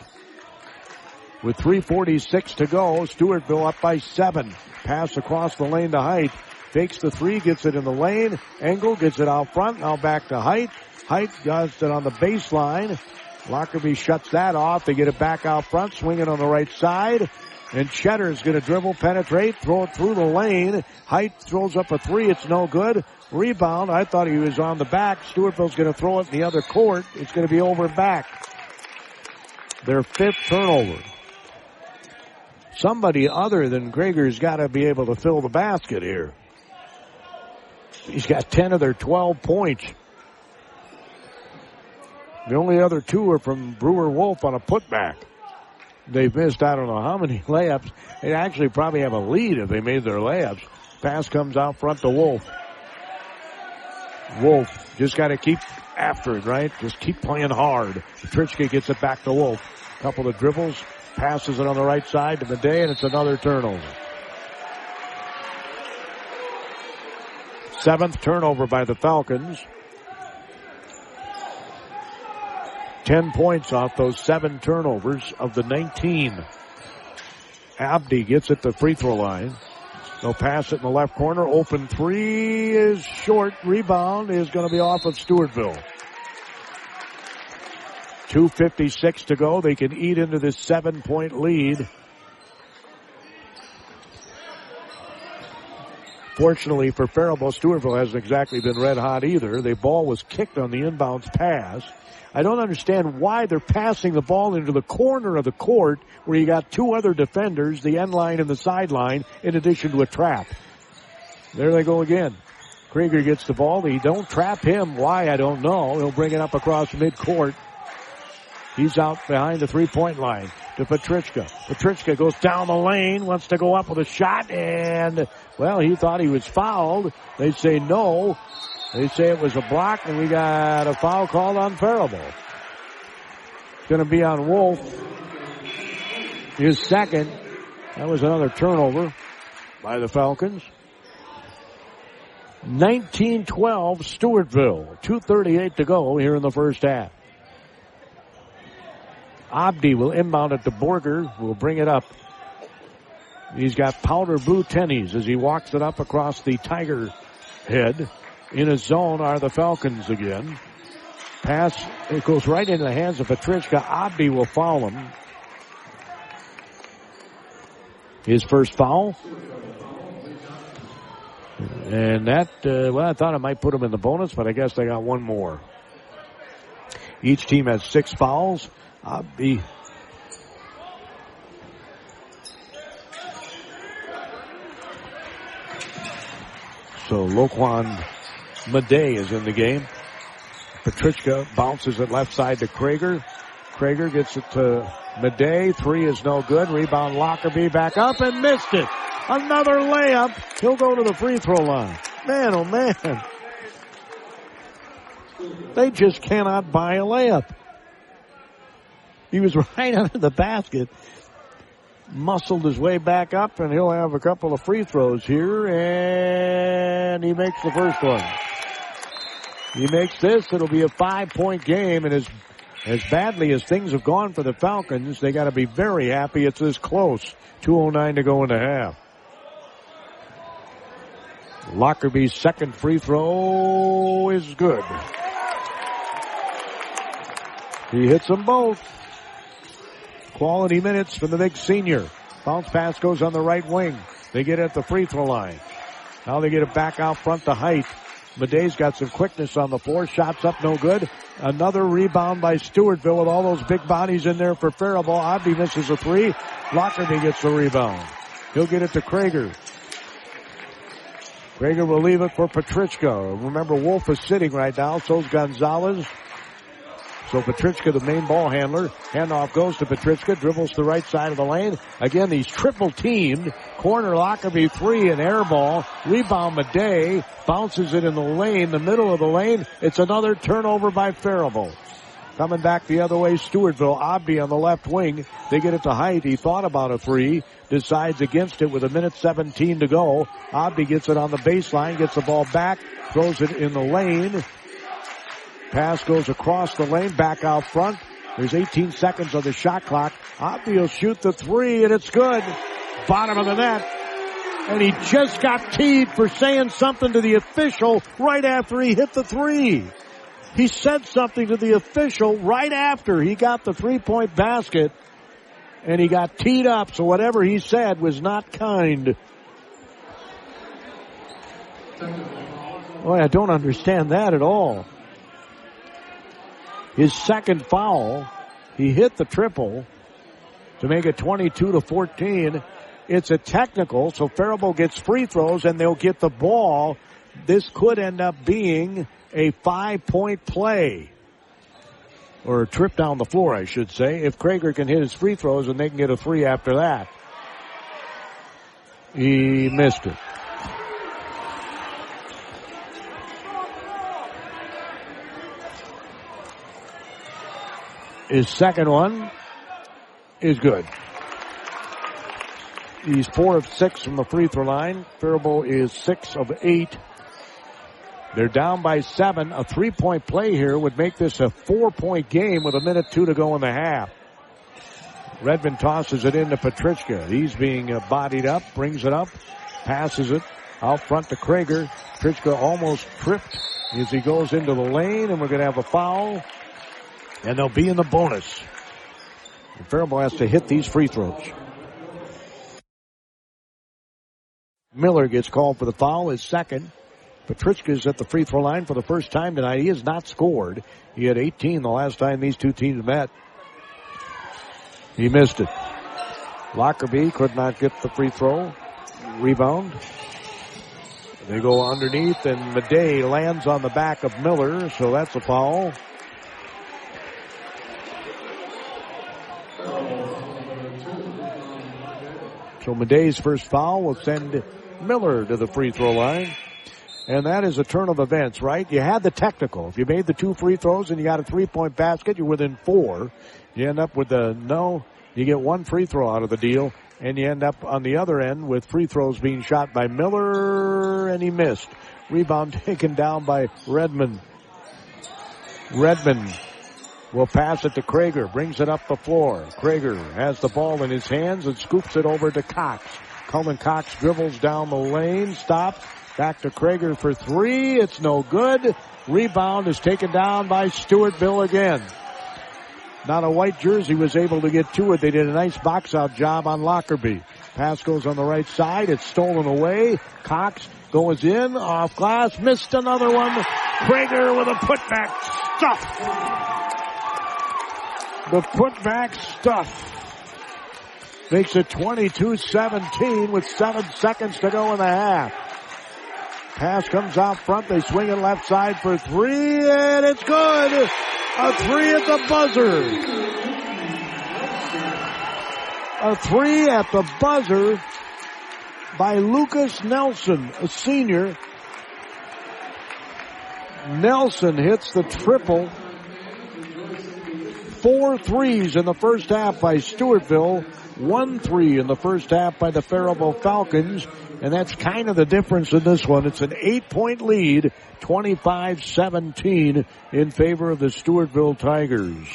With 3:46 to go, Stewartville up by 7. Pass across the lane to Height. Fakes the 3, gets it in the lane. Engel gets it out front. Now back to Height. Height does it on the baseline. Lockerby shuts that off. They get it back out front, swing it on the right side. And Cheddar's going to dribble, penetrate, throw it through the lane. Height throws up a 3. It's no good. Rebound. I thought he was on the back. Stewartville's going to throw it in the other court. It's going to be over and back. Their 5th turnover. Somebody other than Krager's got to be able to fill the basket here. He's got 10 of their 12 points. The only other 2 are from Brewer Wolf on a putback. They've missed I don't know how many layups. They actually probably have a lead if they made their layups. Pass comes out front to Wolf. Wolf just got to keep after it, right? Just keep playing hard. Petrushka gets it back to Wolf. Couple of dribbles. Passes it on the right side to Madej, and it's another turnover. 7th turnover by the Falcons. 10 points off those 7 turnovers of the 19. Abdi gets it to the free throw line. They'll pass it in the left corner. Open 3 is short. Rebound is going to be off of Stewartville. 2:56 to go. They can eat into this 7-point lead. Fortunately for Faribault, Stewartville hasn't exactly been red hot either. The ball was kicked on the inbounds pass. I don't understand why they're passing the ball into the corner of the court where you got 2 other defenders, the end line and the sideline, in addition to a trap. There they go again. Krager gets the ball. They don't trap him. Why, I don't know. He'll bring it up across midcourt. He's out behind the 3-point line to Petrushka. Petrushka goes down the lane, wants to go up with a shot, and, well, he thought he was fouled. They say no. They say it was a block, and we got a foul called on Faribault. It's going to be on Wolf. His 2nd. That was another turnover by the Falcons. 19-12, Stewartville. 2:38 to go here in the first half. Abdi will inbound it to Borger, will bring it up. He's got powder blue tennies as he walks it up across the Tiger head. In a zone are the Falcons again. Pass, it goes right into the hands of Petrushka. Abdi will foul him. His first foul. And that, well, I thought I might put him in the bonus, but I guess they got one more. Each team has 6 fouls. Abdi. So Loquan Madej is in the game. Petrichka bounces it left side to Krager. Krager gets it to Madej. Three is no good. Rebound Lockerbie back up and missed it. Another layup. He'll go to the free throw line. Man, oh man. They just cannot buy a layup. He was right under the basket. Muscled his way back up, and he'll have a couple of free throws here, and he makes the first one. He makes this. It'll be a 5-point game, and as badly as things have gone for the Falcons, they got to be very happy it's this close. 2:09 to go in the half. Lockerbie's second free throw is good. He hits them both. Quality minutes from the big senior. Bounce pass goes on the right wing. They get it at the free throw line. Now they get it back out front to Height. Madej's got some quickness on the floor. Shots up, no good. Another rebound by Stewartville with all those big bodies in there for Faribault. Oddly misses a three. Lockerbie gets the rebound. He'll get it to Krager. Krager will leave it for Petrichka. Remember, Wolf is sitting right now. So's Gonzalez. So Petrichka, the main ball handler. Handoff goes to Petrichka. Dribbles to the right side of the lane. Again, he's triple teamed. Corner Lockerbie three and air ball. Rebound Madej. Bounces it in the lane, the middle of the lane. It's another turnover by Faribault. Coming back the other way, Stewartville. Obby on the left wing. They get it to Height. He thought about a three. Decides against it with 1:17 to go. Obby gets it on the baseline. Gets the ball back. Throws it in the lane. Pass goes across the lane, back out front. There's 18 seconds on the shot clock. Obby will shoot the three, and it's good. Bottom of the net. And he just got teed for saying something to the official right after he hit the three. He said something to the official right after he got the three-point basket, and he got teed up, so whatever he said was not kind. Boy, I don't understand that at all. His second foul, he hit the triple to make it 22-14. It's a technical, so Faribault gets free throws and they'll get the ball. This could end up being a 5-point play. Or a trip down the floor, I should say, if Krager can hit his free throws and they can get a three after that. He missed it. His second one is good. He's 4 of 6 from the free throw line. Faribault is 6 of 8. They're down by 7. A 3-point play here would make this a 4-point game with 1:02 to go in the half. Redmond tosses it into Petrichka. He's being bodied up, brings it up, passes it out front to Krager. Petrichka almost tripped as he goes into the lane, and we're going to have a foul. And they'll be in the bonus. And Faribault has to hit these free throws. Miller gets called for the foul, his second. Petrichka's at the free throw line for the first time tonight. He has not scored. He had 18 the last time these two teams met. He missed it. Lockerbie could not get the free throw. Rebound. They go underneath, and Madej lands on the back of Miller, so that's a foul. So Madej's first foul will send Miller to the free throw line. And that is a turn of events, right? You had the technical. If you made the 2 free throws and you got a 3-point basket, you're within 4. You end up with you get 1 free throw out of the deal. And you end up on the other end with free throws being shot by Miller, and he missed. Rebound taken down by Redmond. Redmond will pass it to Krager, brings it up the floor. Krager has the ball in his hands and scoops it over to Cox. Coleman Cox dribbles down the lane, stops, back to Krager for 3. It's no good. Rebound is taken down by Stewartville again. Not a white jersey was able to get to it. They did a nice box-out job on Lockerbie. Pass goes on the right side. It's stolen away. Cox goes in, off glass, missed another one. Krager with a putback stuff. The putback stuff makes it 22-17 with 7 seconds to go in the half. Pass comes out front. They swing it left side for three, and it's good. A three at the buzzer. A three at the buzzer by Lucas Nelson, a senior. Nelson hits the triple. 4 threes in the first half by Stewartville. 1 3 in the first half by the Faribault Falcons. And that's kind of the difference in this one. It's an 8-point lead, 25-17 in favor of the Stewartville Tigers.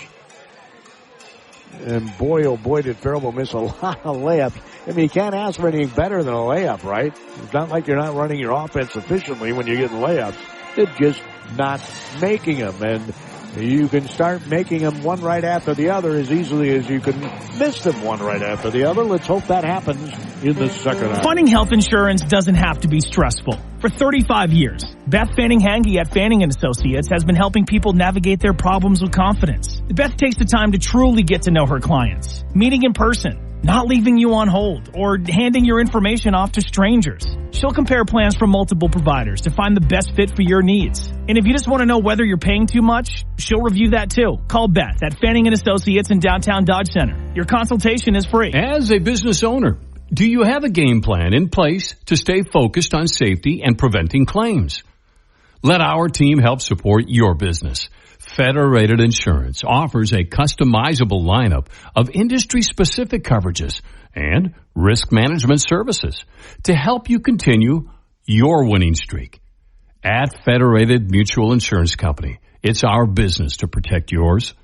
And boy, oh boy, did Faribault miss a lot of layups. I mean, you can't ask for anything better than a layup, right? It's not like you're not running your offense efficiently when you're getting layups. They're just not making them. And you can start making them one right after the other as easily as you can miss them one right after the other. Let's hope that happens in the second half. Finding health insurance doesn't have to be stressful. For 35 years, Beth Fanning-Hange at Fanning & Associates has been helping people navigate their problems with confidence. Beth takes the time to truly get to know her clients, meeting in person, not leaving you on hold, or handing your information off to strangers. She'll compare plans from multiple providers to find the best fit for your needs. And if you just want to know whether you're paying too much, she'll review that too. Call Beth at Fanning & Associates in downtown Dodge Center. Your consultation is free. As a business owner, do you have a game plan in place to stay focused on safety and preventing claims? Let our team help support your business. Federated Insurance offers a customizable lineup of industry-specific coverages and risk management services to help you continue your winning streak. At Federated Mutual Insurance Company, it's our business to protect yours.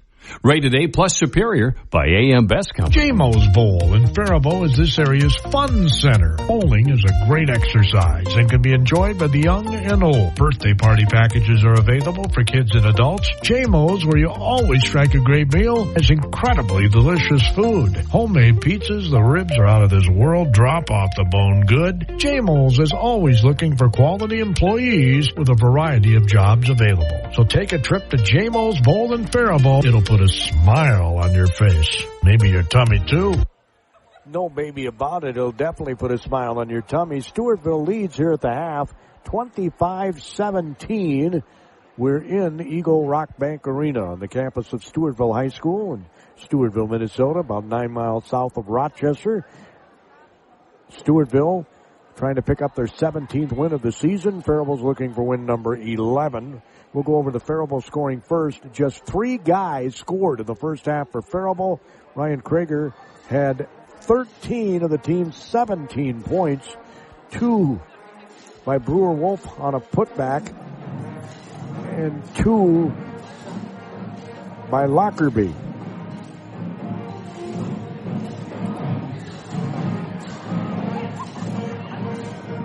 Rated A+ Superior by AM Best Company. J-Mo's Bowl in Faribault is this area's fun center. Bowling is a great exercise and can be enjoyed by the young and old. Birthday party packages are available for kids and adults. J-Mo's, where you always strike a great meal, has incredibly delicious food. Homemade pizzas, the ribs are out of this world, drop off the bone good. J-Mo's is always looking for quality employees with a variety of jobs available. So take a trip to J-Mo's Bowl in Faribault. It'll put a smile on your face. Maybe your tummy, too. No baby about it. It'll definitely put a smile on your tummy. Stewartville leads here at the half, 25-17. We're in Eagle Rock Bank Arena on the campus of Stewartville High School in Stewartville, Minnesota, about 9 miles south of Rochester. Stewartville trying to pick up their 17th win of the season. Faribault's looking for win number 11. We'll go over the Faribault scoring first. Just 3 guys scored in the first half for Faribault. Ryan Krager had 13 of the team's 17 points. 2 by Brewer Wolf on a putback. And 2 by Lockerbie.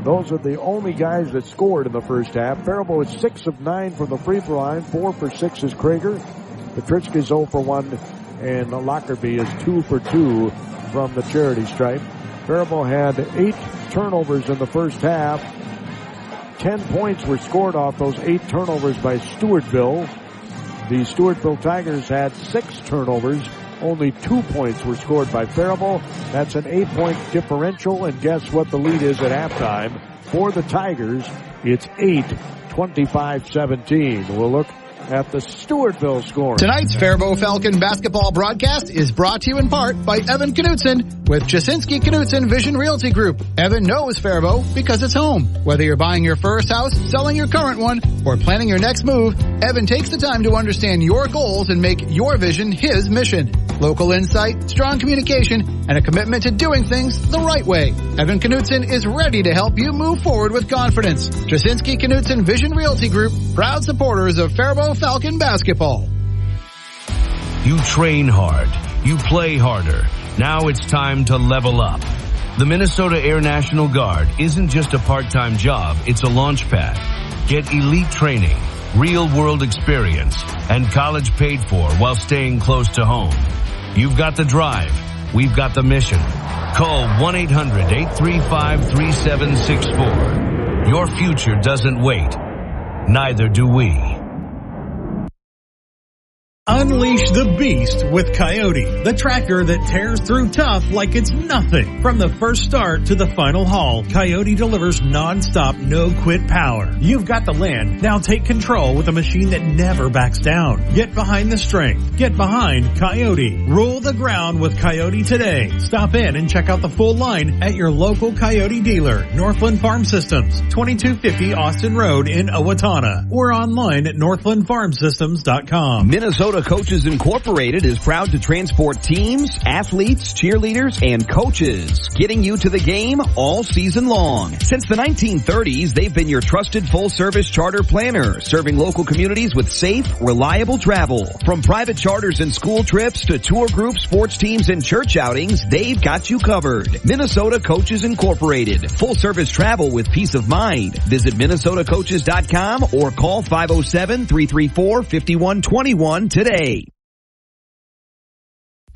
Those are the only guys that scored in the first half. Faribault is 6 of 9 from the free throw line. 4 for 6 is Krager. Petrichka is 0 for 1. And Lockerbie is 2 for 2 from the charity stripe. Faribault had 8 turnovers in the first half. 10 points were scored off those 8 turnovers by Stewartville. The Stewartville Tigers had 6 turnovers. Only 2 points were scored by Faribault. That's an 8-point differential. And guess what the lead is at halftime? For the Tigers, it's 25-17. We'll look at the Stewartville scoring. Tonight's Faribault Falcon basketball broadcast is brought to you in part by Evan Knutson with Jasinski Knutson Vision Realty Group. Evan knows Faribault because it's home. Whether you're buying your first house, selling your current one, or planning your next move, Evan takes the time to understand your goals and make your vision his mission. Local insight, strong communication, and a commitment to doing things the right way. Evan Knutson is ready to help you move forward with confidence. Jasinski Knutson Vision Realty Group, proud supporters of Faribault Falcon basketball. You train hard. You play harder. Now it's time to level up. The Minnesota Air National Guard isn't just a part-time job, it's a launch pad. Get elite training, real-world experience, and college paid for while staying close to home. You've got the drive. We've got the mission. Call 1-800-835-3764. Your future doesn't wait. Neither do we. Unleash the beast with Coyote, the tractor that tears through tough like it's nothing. From the first start to the final haul, Coyote delivers non-stop, no-quit power. You've got the land. Now take control with a machine that never backs down. Get behind the strength. Get behind Coyote. Rule the ground with Coyote today. Stop in and check out the full line at your local Coyote dealer, Northland Farm Systems, 2250 Austin Road in Owatonna, or online at northlandfarmsystems.com. Minnesota Coaches Incorporated is proud to transport teams, athletes, cheerleaders, and coaches, getting you to the game all season long. Since the 1930s, they've been your trusted full-service charter planner, serving local communities with safe, reliable travel. From private charters and school trips to tour groups, sports teams, and church outings, they've got you covered. Minnesota Coaches Incorporated. Full-service travel with peace of mind. Visit MinnesotaCoaches.com or call 507-334-5121 today.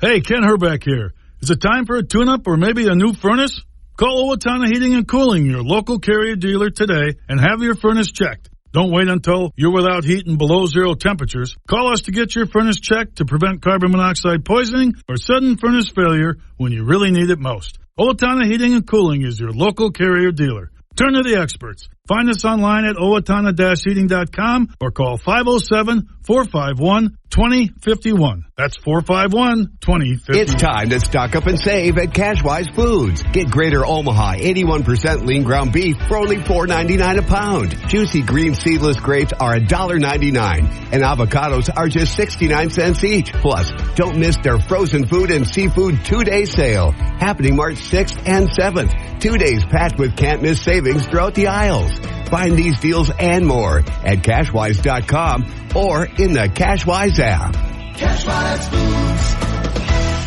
Hey, Ken Herbeck here. Is it time for a tune-up or maybe a new furnace? Call Owatonna Heating and Cooling, your local Carrier dealer today, and have your furnace checked. Don't wait until you're without heat and below zero temperatures. Call us to get your furnace checked to prevent carbon monoxide poisoning or sudden furnace failure when you really need it most. Owatonna Heating and Cooling is your local Carrier dealer. Turn to the experts. Find us online at owatonna-heating.com or call 507-451-2051. That's 451-2051. It's time to stock up and save at Cashwise Foods. Get Greater Omaha 81% lean ground beef for only $4.99 a pound. Juicy green seedless grapes are $1.99 and avocados are just 69 cents each. Plus, don't miss their frozen food and seafood 2-day sale happening March 6th and 7th. 2 days packed with can't miss savings throughout the aisles. Find these deals and more at Cashwise.com or in the Cashwise app. Cashwise Foods.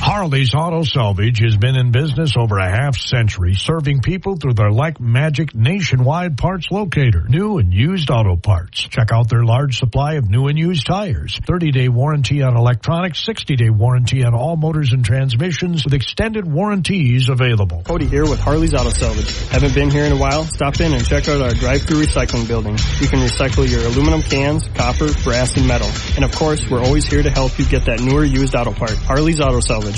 Harley's Auto Salvage has been in business over a half-century, serving people through their like-magic nationwide parts locator. New and used auto parts. Check out their large supply of new and used tires. 30-day warranty on electronics, 60-day warranty on all motors and transmissions with extended warranties available. Cody here with Harley's Auto Salvage. Haven't been here in a while? Stop in and check out our drive-thru recycling building. You can recycle your aluminum cans, copper, brass, and metal. And of course, we're always here to help you get that newer used auto part. Harley's Auto Salvage.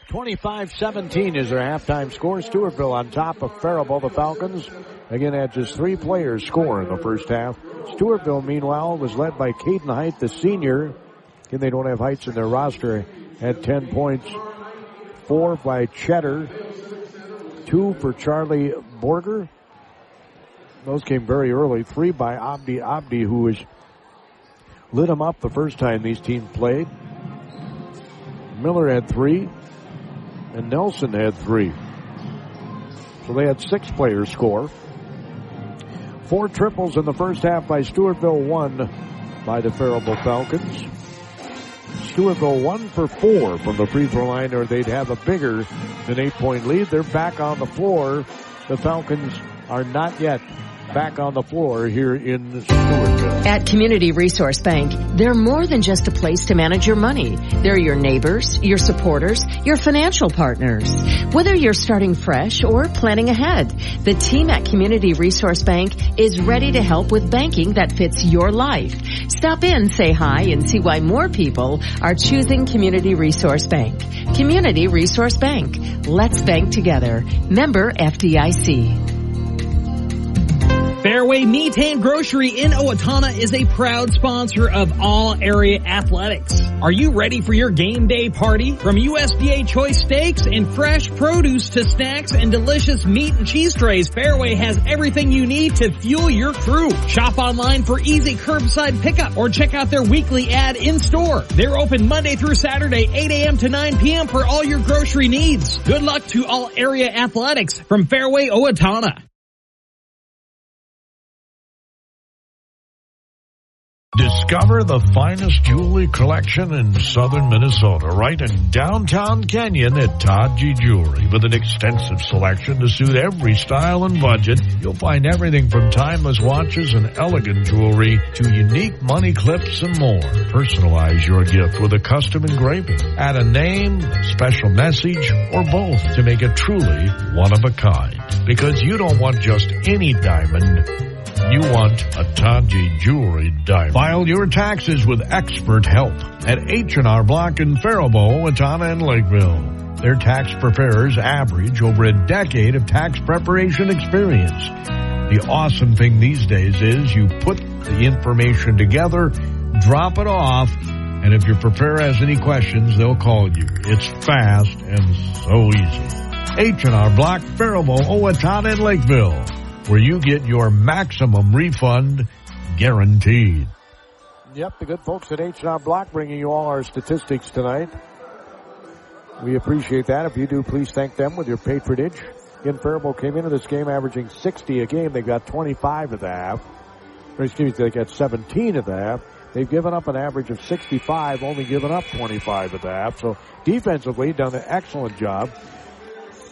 25-17 is their halftime score. Stewartville on top of Faribault. The Falcons, again, had just 3 players score in the first half. Stewartville, meanwhile, was led by Caden Height, the senior. Again, they don't have Heights in their roster. Had 10 points. 4 by Cheddar. 2 for Charlie Borger. Those came very early. 3 by Abdi, who was lit them up the first time these teams played. Miller had 3. And Nelson had 3. So they had 6 players score. 4 triples in the first half by Stewartville, 1 by the Faribault Falcons. Stewartville 1 for 4 from the free throw line, or they'd have a bigger than 8-point lead. They're back on the floor. The Falcons are not yet back on the floor here in Stewartville. At Community Resource Bank, they're more than just a place to manage your money. They're your neighbors, your supporters, your financial partners. Whether you're starting fresh or planning ahead, the team at Community Resource Bank is ready to help with banking that fits your life. Stop in, say hi, and see why more people are choosing Community Resource Bank. Community Resource Bank. Let's bank together. Member FDIC. Fairway Meat and Grocery in Owatonna is a proud sponsor of all area athletics. Are you ready for your game day party? From USDA choice steaks and fresh produce to snacks and delicious meat and cheese trays, Fairway has everything you need to fuel your crew. Shop online for easy curbside pickup or check out their weekly ad in store. They're open Monday through Saturday, 8 a.m. to 9 p.m. for all your grocery needs. Good luck to all area athletics from Fairway Owatonna. Discover the finest jewelry collection in southern Minnesota, right in downtown Canyon at Todd G. Jewelry. With an extensive selection to suit every style and budget, you'll find everything from timeless watches and elegant jewelry to unique money clips and more. Personalize your gift with a custom engraving. Add a name, a special message, or both to make it truly one of a kind. Because you don't want just any diamond, You want a Tanji Jewelry diamond. File your taxes with expert help at H&R Block in Faribault, Owatonna, and Lakeville. Their tax preparers average over a decade of tax preparation experience. The awesome thing these days is you put the information together, drop it off, and if your preparer has any questions, they'll call you. It's fast and so easy. H&R Block, Faribault, Owatonna, and Lakeville, where you get your maximum refund guaranteed. Yep, the good folks at H&R Block bringing you all our statistics tonight. We appreciate that. If you do, please thank them with your patronage. Again, Faribault came into this game averaging 60 a game. They got 25 at the half. Or excuse me, they got 17 at the half. They've given up an average of 65, only given up 25 at the half. So defensively, done an excellent job.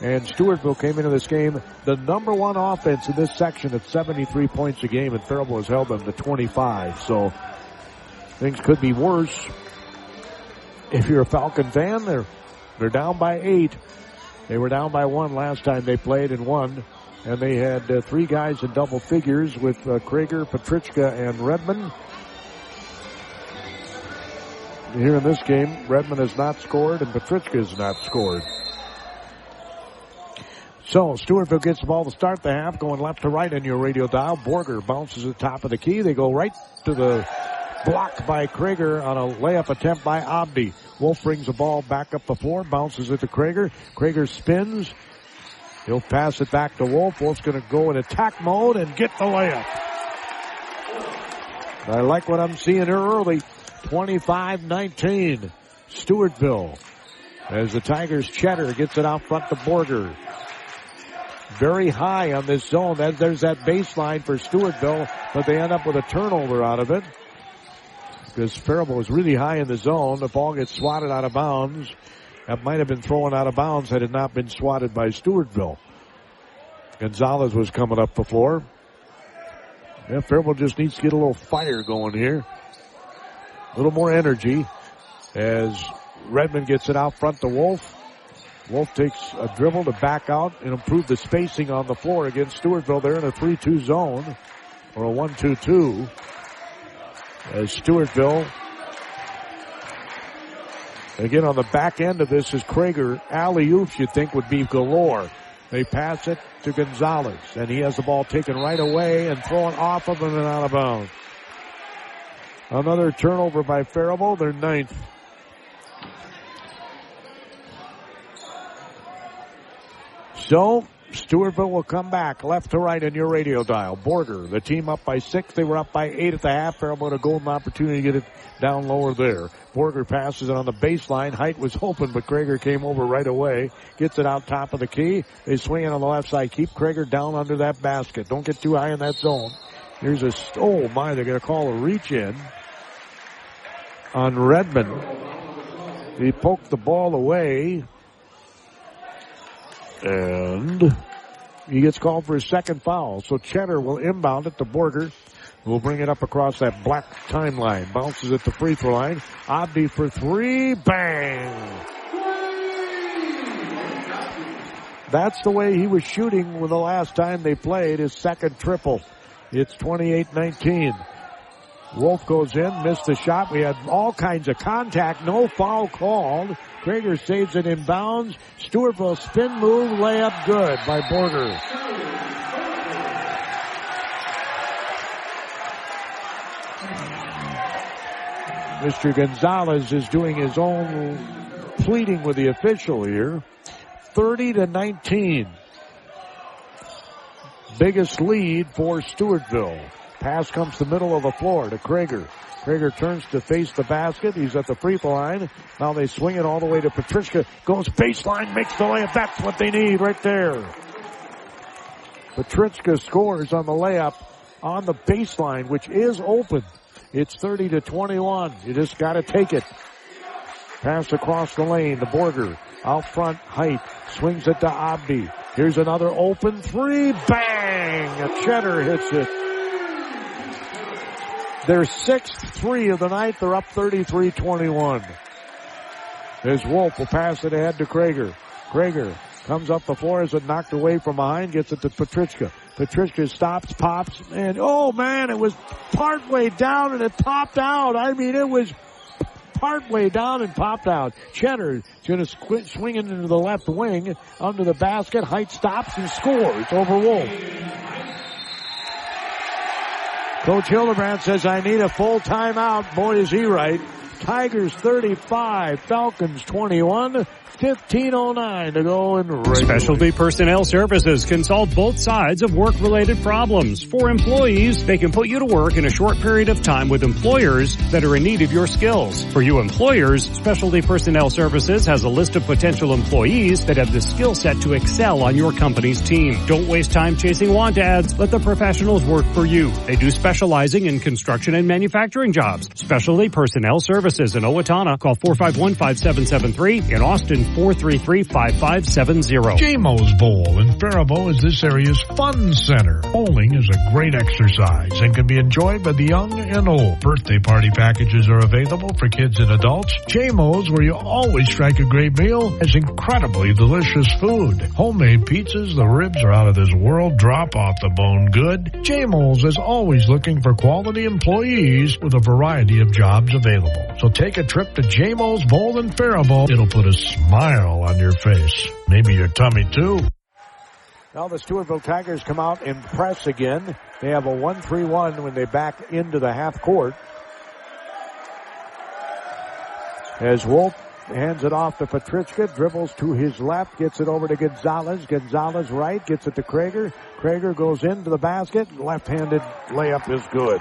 And Stewartville came into this game the number one offense in this section at 73 points a game, and Faribault has held them to 25. So things could be worse. If you're a Falcon fan, they're down by 8. They were down by 1 last time they played and won. And they had 3 guys in double figures with Krager, Petrichka, and Redmond. Here in this game, Redmond has not scored and Petrichka has not scored. So Stewartville gets the ball to start the half, going left to right on your radio dial. Borger bounces at the top of the key. They go right to the block by Krager on a layup attempt by Abdi. Wolf brings the ball back up the floor, bounces it to Krager. Krager spins. He'll pass it back to Wolf. Wolf's going to go in attack mode and get the layup. I like what I'm seeing here early. 25-19. Stewartville. As the Tigers' Cheddar gets it out front to Borger. Very high on this zone. There's that baseline for Stewartville, but they end up with a turnover out of it. Because Faribault was really high in the zone. The ball gets swatted out of bounds. That might have been thrown out of bounds had it not been swatted by Stewartville. Gonzalez was coming up the floor. Yeah, Faribault just needs to get a little fire going here. A little more energy as Redmond gets it out front to Wolf. Wolf takes a dribble to back out and improve the spacing on the floor against Stewartville. They're in a 3-2 zone, or a 1-2-2. As Stewartville, again on the back end of this is Krager. Alley-oops you'd think would be galore. They pass it to Gonzalez, and he has the ball taken right away and thrown off of him and out of bounds. Another turnover by Faribault, their 9th. So, Stewartville will come back left to right in your radio dial. Borger, the team up by 6. They were up by 8 at the half. Faribault a golden opportunity to get it down lower there. Borger passes it on the baseline. Height was open, but Krager came over right away. Gets it out top of the key. They swing it on the left side. Keep Krager down under that basket. Don't get too high in that zone. Here's a, oh my, they're going to call a reach in on Redmond. He poked the ball away. And he gets called for his second foul. So Cheddar will inbound it to Borger. We'll bring it up across that black timeline. Bounces at the free throw line. Abdi for 3. Bang! That's the way he was shooting with the last time they played, his second triple. It's 28-19. Wolf goes in, missed the shot. We had all kinds of contact, no foul called. Krager saves it in bounds. Stewartville spin move, layup good by Borger. Mr. Gonzalez is doing his own pleading with the official here. 30-19. Biggest lead for Stewartville. Pass comes to the middle of the floor to Krager. Krager turns to face the basket. He's at the free throw line. Now they swing it all the way to Petrichka. Goes baseline, makes the layup. That's what they need right there. Petrichka scores on the layup on the baseline, which is open. It's 30-21. You just got to take it. Pass across the lane to Borger. Out front, Height swings it to Abdi. Here's another open 3. Bang! A Cheddar hits it. Their 6th 3 of the night. They're up 33-21. As Wolf will pass it ahead to Krager. Krager comes up the floor as it knocked away from behind. Gets it to Petrichka. Patricia stops, pops, and oh man, it was partway down and it popped out. I mean, it was partway down and popped out. Cheddar's going to swing it into the left wing under the basket. Height stops and scores over Wolf. Coach Hildebrandt says, I need a full timeout. Boy, is he right. Tigers 35, Falcons 21. 15:09 to go in regular. Specialty Personnel Services can solve both sides of work-related problems. For employees, they can put you to work in a short period of time with employers that are in need of your skills. For you employers, Specialty Personnel Services has a list of potential employees that have the skill set to excel on your company's team. Don't waste time chasing want ads. Let the professionals work for you. They do specializing in construction and manufacturing jobs. Specialty Personnel Services in Owatonna. Call 451-5773. In Austin, 433-5570. JMO's Bowl in Faribault is this area's fun center. Bowling is a great exercise and can be enjoyed by the young and old. Birthday party packages are available for kids and adults. JMO's, where you always strike a great meal, has incredibly delicious food. Homemade pizzas, the ribs are out of this world, drop off the bone good. JMO's is always looking for quality employees with a variety of jobs available. So take a trip to JMO's Bowl in Faribault. It'll put a smile on your face. Maybe your tummy too. Now the Stewartville Tigers come out and press again. They have a 1-3-1 when they back into the half court. As Wolf hands it off to Petrichka, dribbles to his left, gets it over to Gonzalez. Gonzalez right, gets it to Krager. Krager goes into the basket. Left-handed layup is good.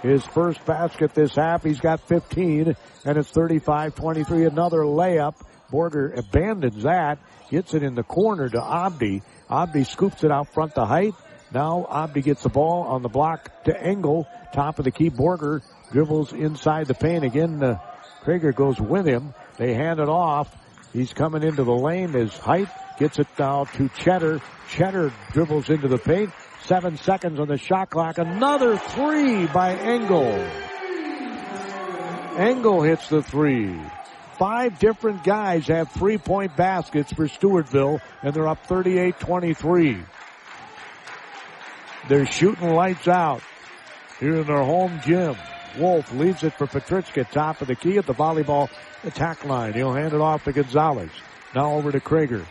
His first basket this half, he's got 15, and it's 35-23. Another layup. Borger abandons that, gets it in the corner to Abdi. Abdi scoops it out front to Height. Now Abdi gets the ball on the block to Engel. Top of the key, Borger dribbles inside the paint. Again, Krager goes with him. They hand it off. He's coming into the lane as Height gets it now to Cheddar. Cheddar dribbles into the paint. 7 seconds on the shot clock. Another three by Engel. Engel hits the three. 5 different guys have 3-point baskets for Stewartville, and they're up 38-23. They're shooting lights out here in their home gym. Wolf leaves it for Petrichka, top of the key at the volleyball attack line. He'll hand it off to Gonzalez. Now over to Krager.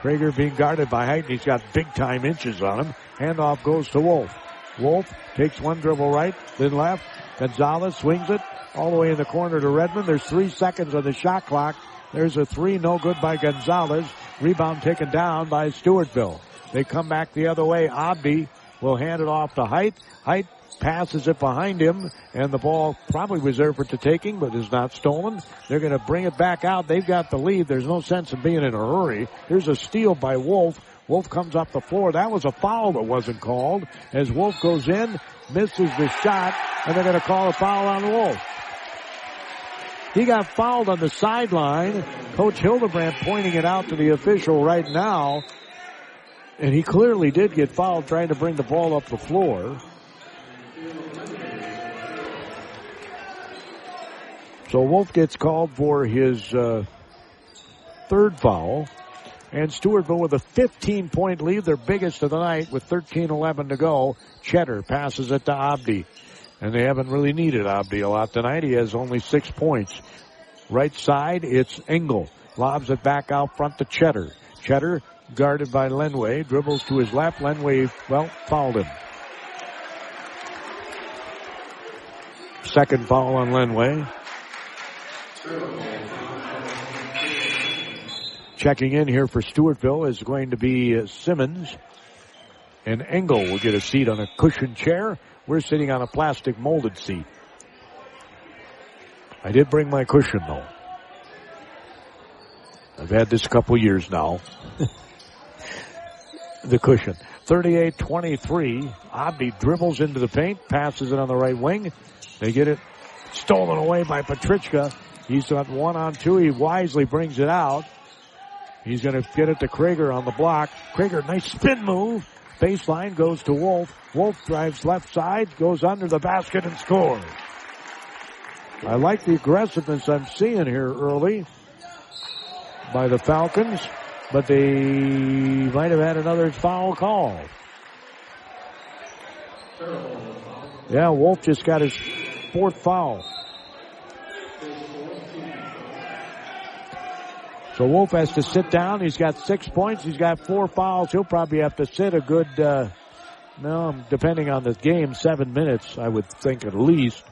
Krager being guarded by Height. He's got big-time inches on him. Handoff goes to Wolf. Wolf takes one dribble right, then left. Gonzalez swings it all the way in the corner to Redmond. There's 3 seconds on the shot clock. There's a three, no good by Gonzalez. Rebound taken down by Stewartville. They come back the other way. Abdi will hand it off to Height. Height passes it behind him, and the ball probably was there for the taking, but is not stolen. They're going to bring it back out. They've got the lead. There's no sense in being in a hurry. Here's a steal by Wolf. Wolf comes up the floor. That was a foul that wasn't called. As Wolf goes in, misses the shot, and they're going to call a foul on Wolf. He got fouled on the sideline. Coach Hildebrandt pointing it out to the official right now. And he clearly did get fouled trying to bring the ball up the floor. So Wolf gets called for his third foul. And Stewartville with a 15-point lead, their biggest of the night, with 13:11 to go. Cheddar passes it to Abdi. And they haven't really needed Abdi a lot tonight. He has only 6 points. Right side, it's Engel. Lobs it back out front to Cheddar. Cheddar guarded by Lenway. Dribbles to his left. Lenway, fouled him. Second foul on Lenway. Checking in here for Stewartville is going to be Simmons. And Engel will get a seat on a cushioned chair. We're sitting on a plastic molded seat. I did bring my cushion, though. I've had this a couple years now. The cushion. 38-23. Abdi dribbles into the paint, passes it on the right wing. They get it stolen away by Petrichka. He's got 1-on-2. He wisely brings it out. He's going to get it to Krager on the block. Krager, nice spin move. Baseline goes to Wolf. Wolf drives left side, goes under the basket and scores. I like the aggressiveness I'm seeing here early by the Falcons, but they might have had another foul call. Yeah, Wolf just got his 4th foul. So Wolf has to sit down. He's got 6 points. He's got 4 fouls. He'll probably have to sit a good, depending on the game, 7 minutes, I would think at least.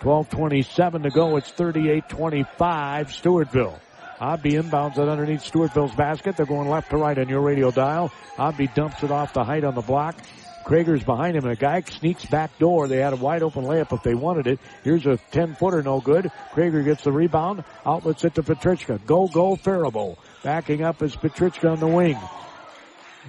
12:27 to go. It's 38-25, Stewartville. Obby inbounds it underneath Stewartville's basket. They're going left to right on your radio dial. Obby dumps it off the height on the block. Krager's behind him, and a guy sneaks back door. They had a wide open layup if they wanted it. Here's a 10-footer, no good. Krager gets the rebound. Outlets it to Petrichka. Go, Faribault. Backing up is Petrichka on the wing.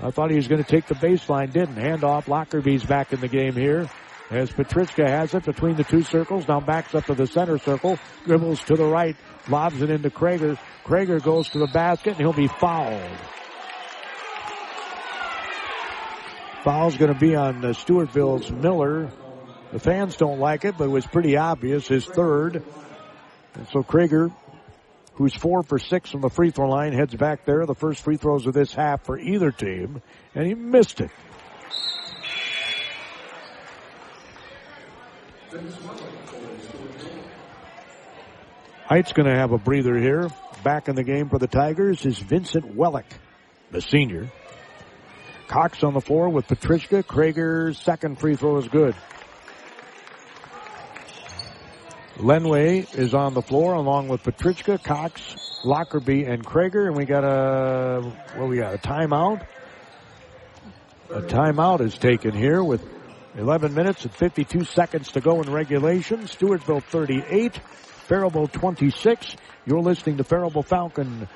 I thought he was going to take the baseline, didn't. Handoff. Lockerby's back in the game here. As Petrichka has it between the 2 circles. Now backs up to the center circle. Dribbles to the right. Lobs it into Krager. Krager goes to the basket, and he'll be fouled. Foul's going to be on Stewartville's Miller. The fans don't like it, but it was pretty obvious, his 3rd. And so Krager, who's 4 for 6 from the free throw line, heads back there. The first free throws of this half for either team, and he missed it. Height's going to have a breather here. Back in the game for the Tigers is Vincent Wellick, the senior. Cox on the floor with Petrichka. Krager's 2nd free throw is good. Lenway is on the floor along with Petrichka, Cox, Lockerby, and Krager. And we got a timeout. A timeout is taken here with 11 minutes and 52 seconds to go in regulation. Stewartville 38, Faribault 26. You're listening to Faribault Falcon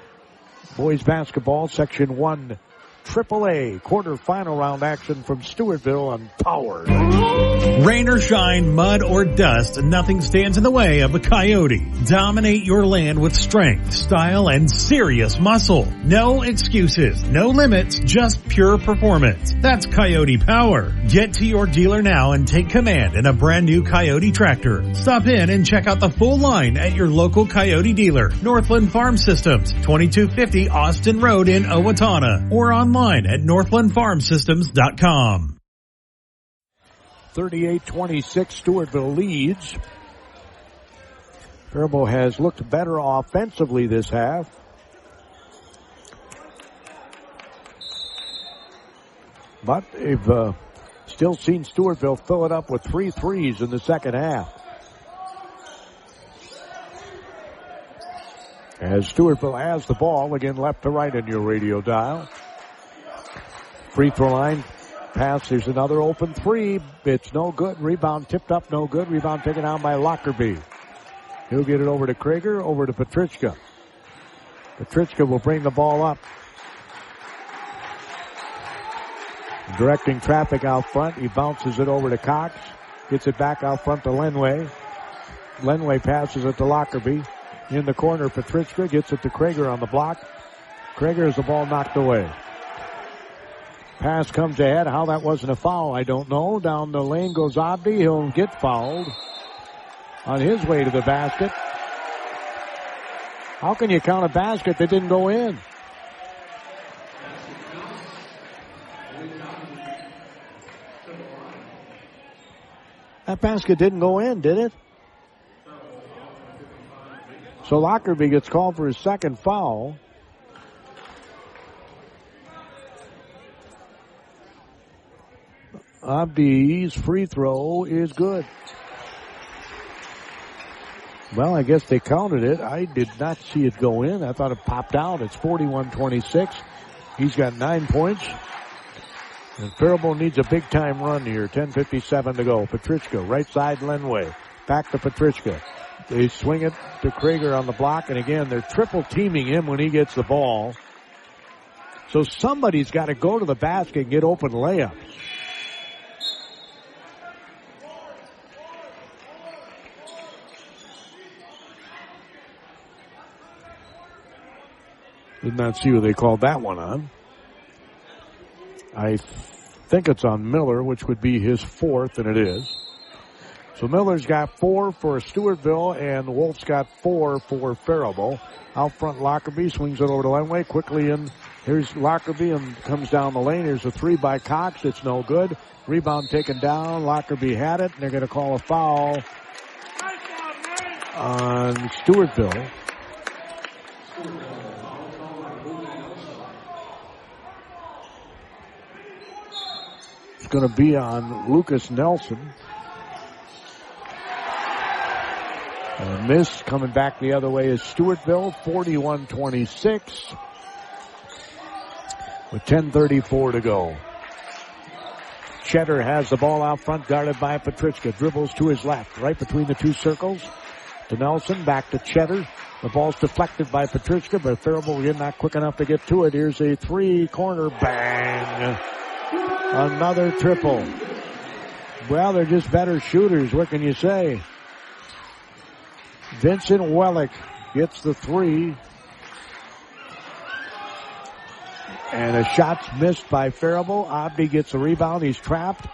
boys basketball, Section 1 AAA quarterfinal round action from Stewartville on Power. Rain or shine, mud or dust, nothing stands in the way of a Coyote. Dominate your land with strength, style, and serious muscle. No excuses, no limits, just pure performance. That's Coyote Power. Get to your dealer now and take command in a brand new Coyote tractor. Stop in and check out the full line at your local Coyote dealer. Northland Farm Systems, 2250 Austin Road in Owatonna, or online at northlandfarmsystems.com. 38-26, Stewartville leads. Faribault has looked better offensively this half. But they've still seen Stewartville fill it up with 3 threes in the second half. As Stewartville has the ball, again left to right in your radio dial. Free throw line. Pass, there's another open 3. It's no good. Rebound tipped up, no good. Rebound taken down by Lockerby. He'll get it over to Krager, over to Petrichka. Petrichka will bring the ball up. Directing traffic out front. He bounces it over to Cox. Gets it back out front to Lenway. Lenway passes it to Lockerby. In the corner, Petrichka gets it to Krager on the block. Krager has the ball knocked away. Pass comes ahead. How that wasn't a foul, I don't know. Down the lane goes Obby. He'll get fouled on his way to the basket. How can you count a basket that didn't go in? That basket didn't go in, did it? So Lockerby gets called for his 2nd foul. Abdi's free throw is good. Well, I guess they counted it. I did not see it go in. I thought it popped out. It's 41-26. He's got 9 points. And Faribault needs a big-time run here. 10:57 to go. Petrichka, right side Lenway. Back to Petrichka. They swing it to Krager on the block. And again, they're triple teaming him when he gets the ball. So somebody's got to go to the basket and get open layups. Did not see who they called that one on. I think it's on Miller, which would be his 4th, and it is. So Miller's got 4 for Stewartville, and Wolf's got 4 for Faribault. Out front, Lockerby swings it over to Lenway. Quickly in Here's Lockerbie and comes down the lane. Here's a three by Cox. It's no good. Rebound taken down. Lockerbie had it, and they're going to call a foul on Stewartville. It's going to be on Lucas Nelson. A miss coming back the other way is Stewartville, 41-26. With 10:34 to go. Cheddar has the ball out front, guarded by Petrychka. Dribbles to his left, right between the two circles. To Nelson, back to Cheddar. The ball's deflected by Petrychka, but Faribault again not quick enough to get to it. Here's a three-corner bang. Another triple. Well, they're just better shooters. What can you say? Vincent Wellick gets the three. And a shot's missed by Faribault. Abdi gets the rebound. He's trapped.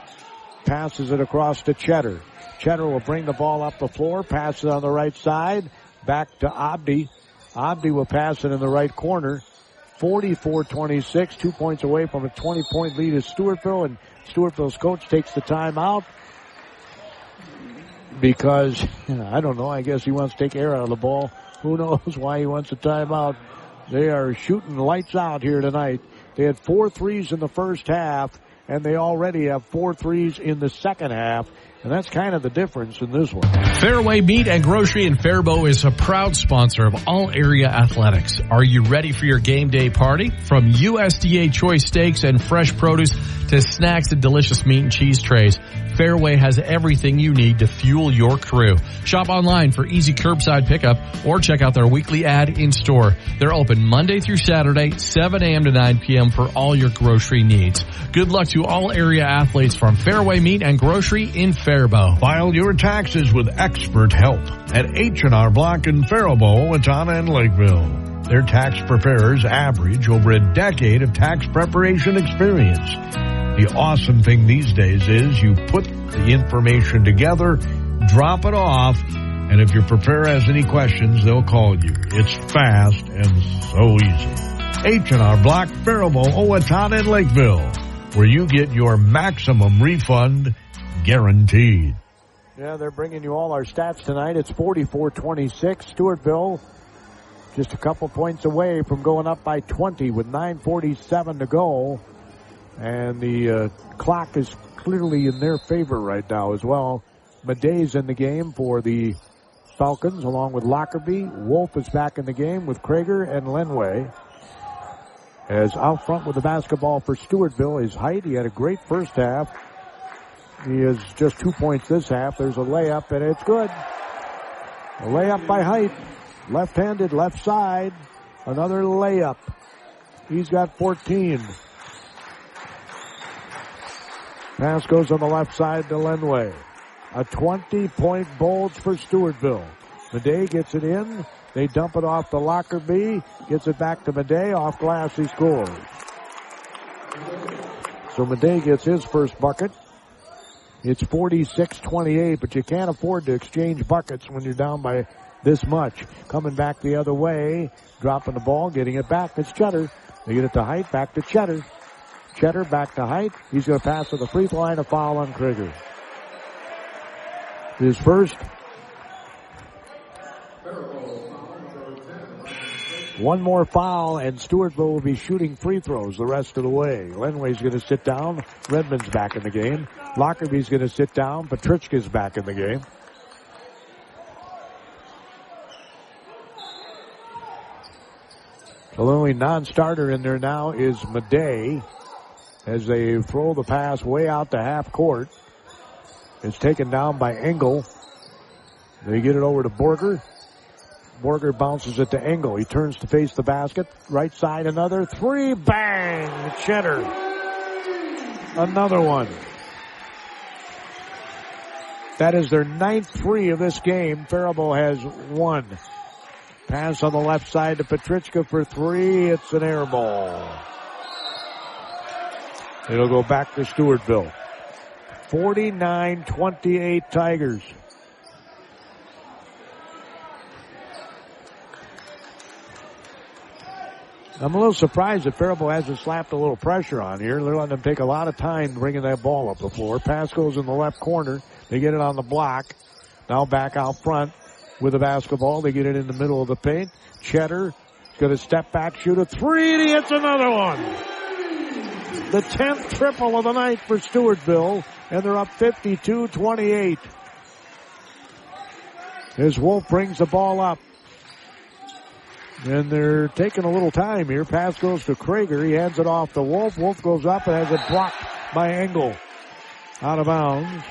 Passes it across to Cheddar. Cheddar will bring the ball up the floor. Pass it on the right side. Back to Abdi. Abdi will pass it in the right corner. 44-26. 2 points away from a 20-point lead is Stewartville. And Stewartville's coach takes the timeout. Because, I don't know, I guess he wants to take air out of the ball. Who knows why he wants a timeout. They are shooting lights out here tonight. They had 4 threes in the first half, and they already have 4 threes in the second half. And that's kind of the difference in this one. Fairway Meat and Grocery in Faribault is a proud sponsor of all area athletics. Are you ready for your game day party? From USDA choice steaks and fresh produce to snacks and delicious meat and cheese trays, Fairway has everything you need to fuel your crew. Shop online for easy curbside pickup or check out their weekly ad in store. They're open Monday through Saturday, 7 a.m. to 9 p.m. for all your grocery needs. Good luck to all area athletes from Fairway Meat and Grocery in Faribault. File your taxes with expert help at H&R Block in Faribault, Owatonna, and Lakeville. Their tax preparers average over a decade of tax preparation experience. The awesome thing these days is you put the information together, drop it off, and if your preparer has any questions, they'll call you. It's fast and so easy. H&R Block, Faribault, Owatonna, and Lakeville, where you get your maximum refund guaranteed. Yeah, they're bringing you all our stats tonight. It's 44-26. Stewartville just a couple points away from going up by 20 with 9:47 to go. And the clock is clearly in their favor right now as well. Madey's in the game for the Falcons along with Lockerbie. Wolf is back in the game with Krager and Lenway. As out front with the basketball for Stewartville is Height. He had a great first half. He is just 2 points this half. There's a layup, and it's good. A layup by Height. Left-handed, left side. Another layup. He's got 14. Pass goes on the left side to Lenway. A 20-point bulge for Stewartville. Madey gets it in. They dump it off to Lockerbie. Gets it back to Madey. Off glass, he scores. So Madey gets his first bucket. It's 46-28, but you can't afford to exchange buckets when you're down by this much. Coming back the other way, dropping the ball, getting it back. It's Cheddar. They get it to Height, back to Cheddar. Cheddar back to Height. He's going to pass to the free throw line, a foul on Krieger. His first. One more foul, and Stewartville will be shooting free throws the rest of the way. Lenway's going to sit down. Redmond's back in the game. Lockerbie's going to sit down. Petrychka's back in the game. The only non-starter in there now is Madey as they throw the pass way out to half court. It's taken down by Engel. They get it over to Borger. Borger bounces it to Engel. He turns to face the basket. Right side, another three. Bang! Cheddar. Another one. That is their 9th three of this game. Faribault has 1. Pass on the left side to Petrychka for 3. It's an air ball. It'll go back to Stewartville. 49-28 Tigers. I'm a little surprised that Faribault hasn't slapped a little pressure on here. They're letting them take a lot of time bringing that ball up the floor. Pass goes in the left corner. They get it on the block. Now back out front with the basketball. They get it in the middle of the paint. Cheddar going to step back, shoot a three, and he hits another one. The 10th triple of the night for Stewartville, and they're up 52-28. As Wolf brings the ball up. And they're taking a little time here. Pass goes to Krager. He hands it off to Wolf. Wolf goes up and has it blocked by Engel. Out of bounds.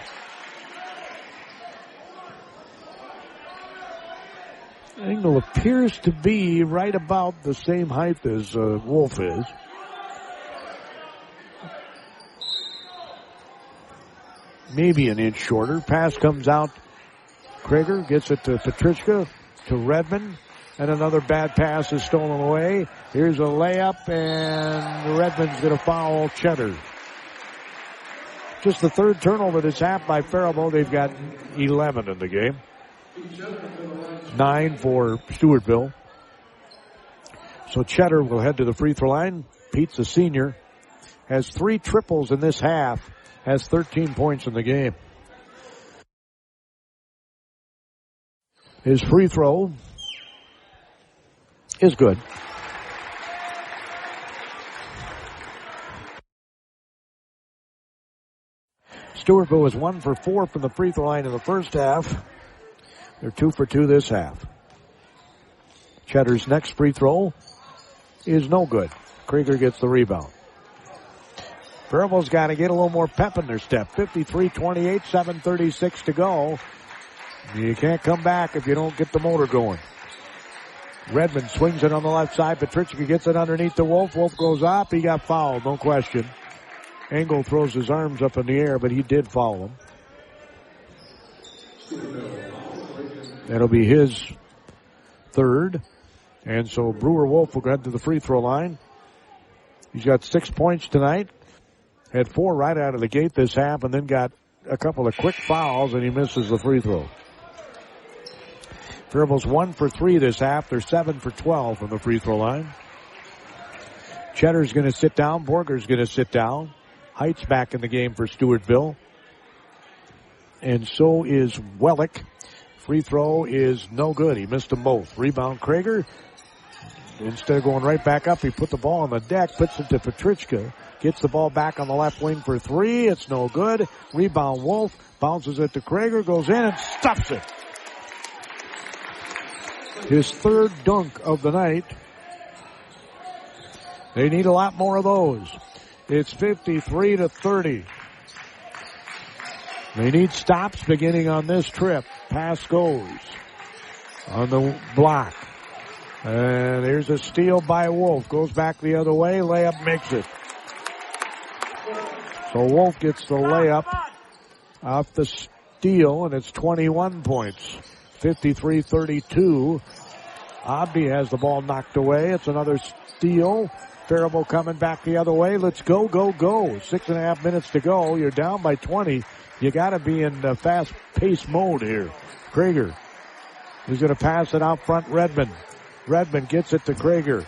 Engel appears to be right about the same height as Wolf is. Maybe an inch shorter. Pass comes out. Krager gets it to Petrichka, to Redmond. And another bad pass is stolen away. Here's a layup, and Redmond's going to foul Cheddar. Just the third turnover this half by Faribault. They've got 11 in the game. 9 for Stewartville. So Cheddar will head to the free throw line. Pete's a senior. Has 3 triples in this half. Has 13 points in the game. His free throw is good. Stewartville was 1 for 4 from the free throw line in the first half. They're 2 for 2 this half. Cheddar's next free throw is no good. Krieger gets the rebound. Faribault's got to get a little more pep in their step. 53-28, 7:36 to go. You can't come back if you don't get the motor going. Redmond swings it on the left side. Petrichka gets it underneath the Wolf. Wolf goes up. He got fouled, no question. Engel throws his arms up in the air, but he did foul him. That'll be his third. And so Brewer Wolf will head to the free throw line. He's got 6 points tonight. Had 4 right out of the gate this half, and then got a couple of quick fouls, and he misses the free throw. Faribault's 1 for 3 this half. They're 7 for 12 from the free throw line. Cheddar's going to sit down. Borger's going to sit down. Height's back in the game for Stewartville. And so is Wellick. Free throw is no good. He missed them both. Rebound Krager. Instead of going right back up, he put the ball on the deck, puts it to Petrichka. Gets the ball back on the left wing for 3. It's no good. Rebound Wolf. Bounces it to Krager. Goes in and stuffs it. His third dunk of the night. They need a lot more of those. It's 53-30. They need stops beginning on this trip. Pass goes on the block. And there's a steal by Wolf. Goes back the other way. Layup makes it. So Wolf gets the layup off the steal, and it's 21 points. 53-32. Abdi has the ball knocked away. It's another steal. Faribault coming back the other way. Let's go, go, go. 6.5 minutes to go. You're down by 20. You got to be in fast-paced mode here. Krager is going to pass it out front. Redmond. Redmond gets it to Krager.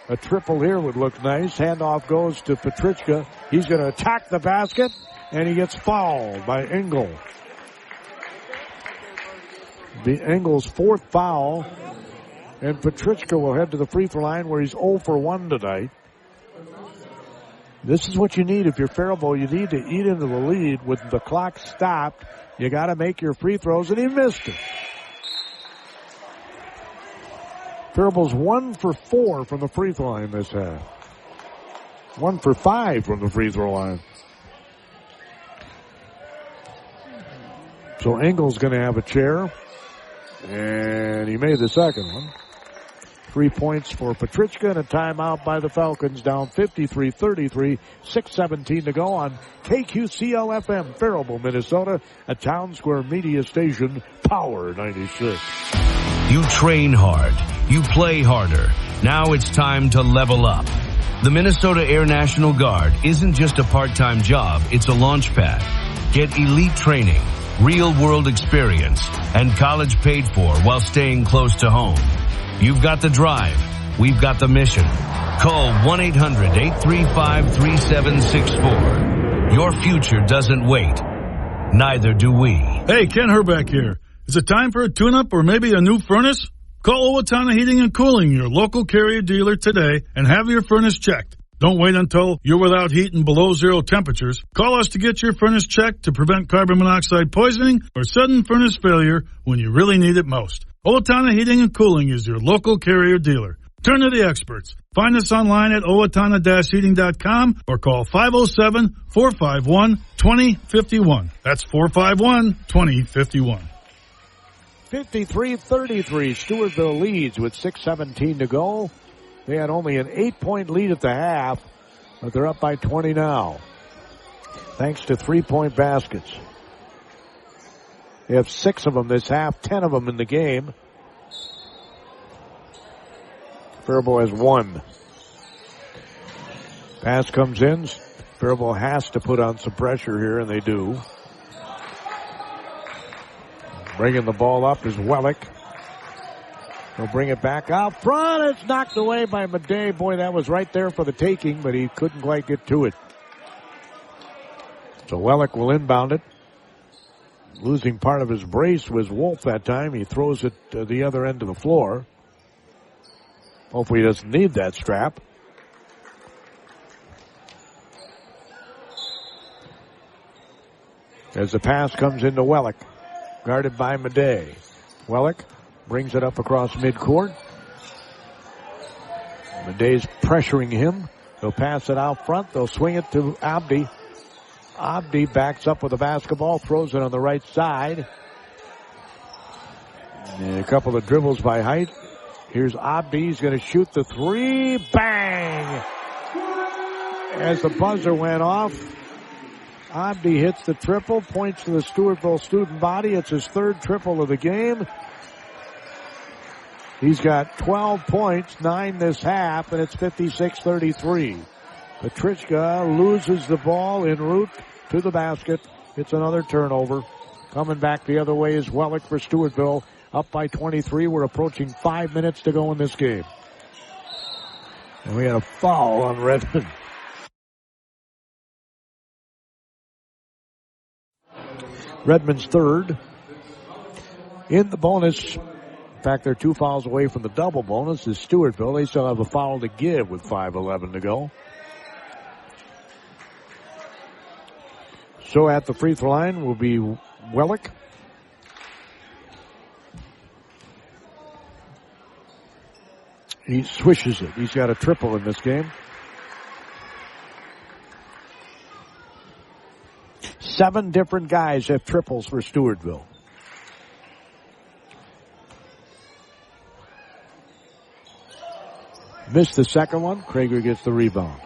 A triple here would look nice. Handoff goes to Petrichka. He's going to attack the basket, and he gets fouled by Engel. The Engel's 4th foul, and Petrichka will head to the free throw line where he's 0 for 1 tonight. This is what you need if you're Faribault. You need to eat into the lead with the clock stopped. You got to make your free throws, and he missed it. Faribault's 1 for 4 from the free throw line this half. 1 for 5 from the free throw line. So Engel's going to have a chair. And he made the second one. 3 points for Petrichka and a timeout by the Falcons, down 53-33, 6:17 to go on KQCL-FM, Faribault, Minnesota, a Town Square Media Station, Power 96. You train hard. You play harder. Now it's time to level up. The Minnesota Air National Guard isn't just a part-time job, it's a launch pad. Get elite training, real-world experience, and college paid for while staying close to home. You've got the drive. We've got the mission. Call 1-800-835-3764. Your future doesn't wait. Neither do we. Hey, Ken Herbeck here. Is it time for a tune-up or maybe a new furnace? Call Owatonna Heating and Cooling, your local carrier dealer today, and have your furnace checked. Don't wait until you're without heat and below zero temperatures. Call us to get your furnace checked to prevent carbon monoxide poisoning or sudden furnace failure when you really need it most. Owatonna Heating and Cooling is your local carrier dealer. Turn to the experts. Find us online at owatonna-heating.com or call 507-451-2051. That's 451-2051. 53-33. Stewartville leads with 6:17 to go. They had only an 8-point lead at the half, but they're up by 20 now, thanks to 3-point baskets. They have 6 of them this half, 10 of them in the game. Faribault has 1. Pass comes in. Faribault has to put on some pressure here, and they do. Bringing the ball up is Wellick. He'll bring it back out front. It's knocked away by Madej. Boy, that was right there for the taking, but he couldn't quite get to it. So Wellick will inbound it. Losing part of his brace was Wolf that time. He throws it to the other end of the floor. Hopefully he doesn't need that strap. As the pass comes into Wellick, guarded by Madej. Wellick brings it up across midcourt. Madej's pressuring him. They'll pass it out front. They'll swing it to Abdi. Abdi backs up with the basketball, throws it on the right side. And a couple of dribbles by Height. Here's Abdi. He's going to shoot the 3. Bang! As the buzzer went off, Abdi hits the triple, points to the Stewartville student body. It's his 3rd triple of the game. He's got 12 points, 9 this half, and it's 56-33. Petrichka loses the ball en route to the basket. It's another turnover. Coming back the other way is Wellick for Stewartville. Up by 23. We're approaching 5 minutes to go in this game. And we had a foul on Redmond. Redmond's 3rd. In the bonus. In fact, they're 2 fouls away from the double bonus is Stewartville. They still have a foul to give with 5:11 to go. So at the free throw line will be Wellick. He swishes it. He's got a triple in this game. 7 different guys have triples for Stewartville. Missed the second one. Krager gets the rebound.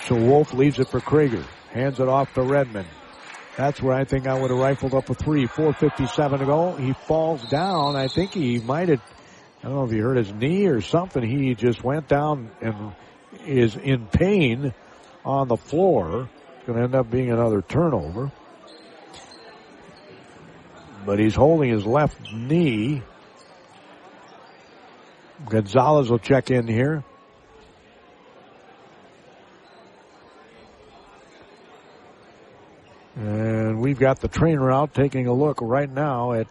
So Wolf leaves it for Krager. Hands it off to Redmond. That's where I think I would have rifled up a 3. 4:57 to go. He falls down. I think he might have, I don't know if he hurt his knee or something. He just went down and is in pain on the floor. It's going to end up being another turnover. But he's holding his left knee. Gonzalez will check in here. And we've got the trainer out taking a look right now at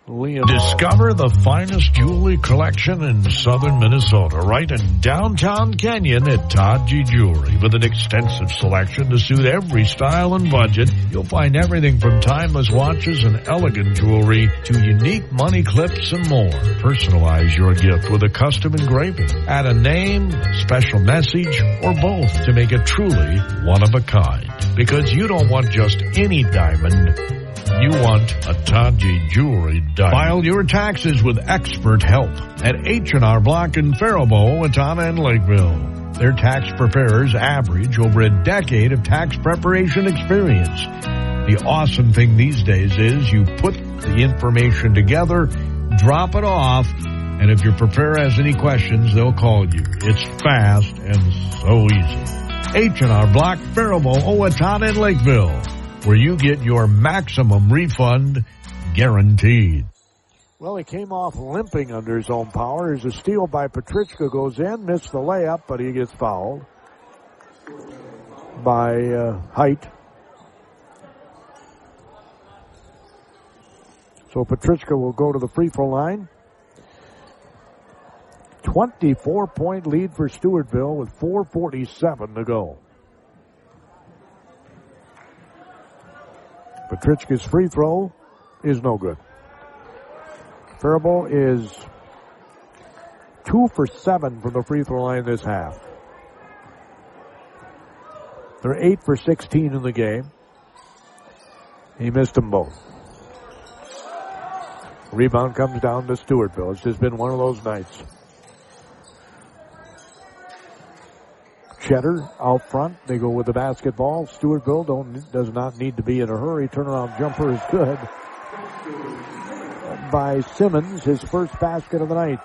Liam. Discover the finest jewelry collection in southern Minnesota, right in downtown Canyon at Todd G. Jewelry. With an extensive selection to suit every style and budget, you'll find everything from timeless watches and elegant jewelry to unique money clips and more. Personalize your gift with a custom engraving. Add a name, special message, or both to make it truly one of a kind. Because you don't want just any diamond. You want a Todd G. Jewelry diamond. File your taxes with expert help at H&R Block in Faribault, Owatonna, and Lakeville. Their tax preparers average over a decade of tax preparation experience. The awesome thing these days is you put the information together, drop it off, and if your preparer has any questions, they'll call you. It's fast and so easy. H&R Block, Faribault, Owatonna, and Lakeville, where you get your maximum refund guaranteed. Well, he came off limping under his own power. There's a steal by Petrichka, goes in, missed the layup, but he gets fouled by Height. So Petrichka will go to the free throw line. 24-point lead for Stewartville with 4:47 to go. Petrichka's free throw is no good. Faribault is 2 for 7 from the free throw line this half. They're 8 for 16 in the game. He missed them both. Rebound comes down to Stewartville. It's just been one of those nights. Cheddar out front. They go with the basketball. Stewartville does not need to be in a hurry. Turnaround jumper is good by Simmons, his first basket of the night.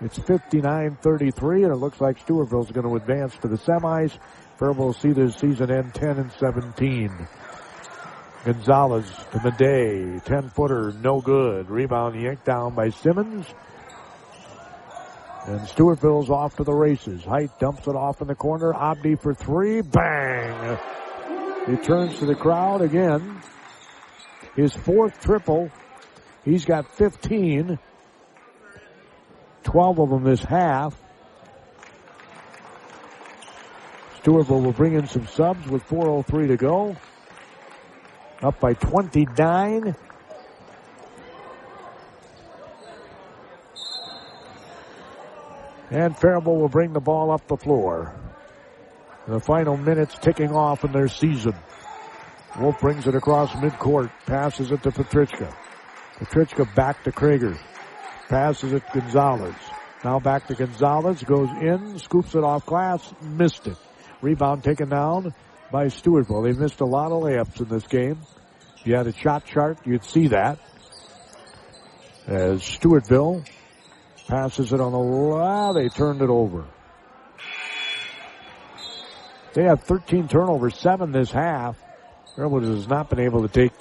It's 59-33, and it looks like Stewartville's going to advance to the semis. Faribault will see this season end 10-17. Gonzalez to Madej, 10-footer, no good. Rebound yanked down by Simmons. And Stewartville's off to the races. Height dumps it off in the corner. Abdi for three. Bang! He turns to the crowd again. His fourth triple. He's got 15. 12 of them this half. Stewartville will bring in some subs with 4:03 to go. Up by 29. And Faribault will bring the ball up the floor. The final minutes ticking off in their season. Wolf brings it across midcourt. Passes it to Petrichka. Petrichka back to Krager. Passes it to Gonzalez. Now back to Gonzalez. Goes in. Scoops it off glass. Missed it. Rebound taken down by Stewartville. They missed a lot of layups in this game. If you had a shot chart, you'd see that. As Stewartville passes it on the they turned it over. They have 13 turnovers, 7 this half. Faribault has not been able to take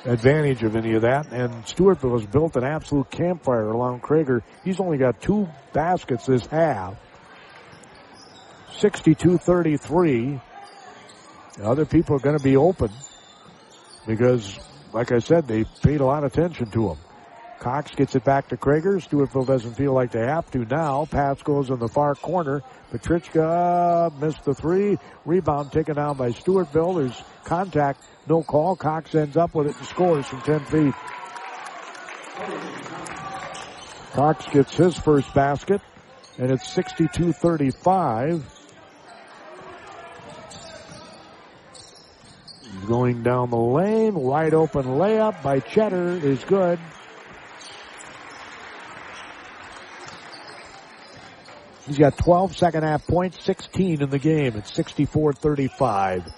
advantage of any of that. And Stewartville has built an absolute campfire along Krager. He's only got 2 baskets this half. 62-33. Other people are going to be open because, like I said, they paid a lot of attention to him. Cox gets it back to Krager. Stewartville doesn't feel like they have to now. Pass goes in the far corner. Petrichka missed the 3. Rebound taken down by Stewartville. There's contact. No call. Cox ends up with it and scores from 10 feet. Cox gets his first basket, and it's 62-35. Going down the lane. Wide open layup by Cheddar is good. He's got 12 second half points, 16 in the game. It's 64-35.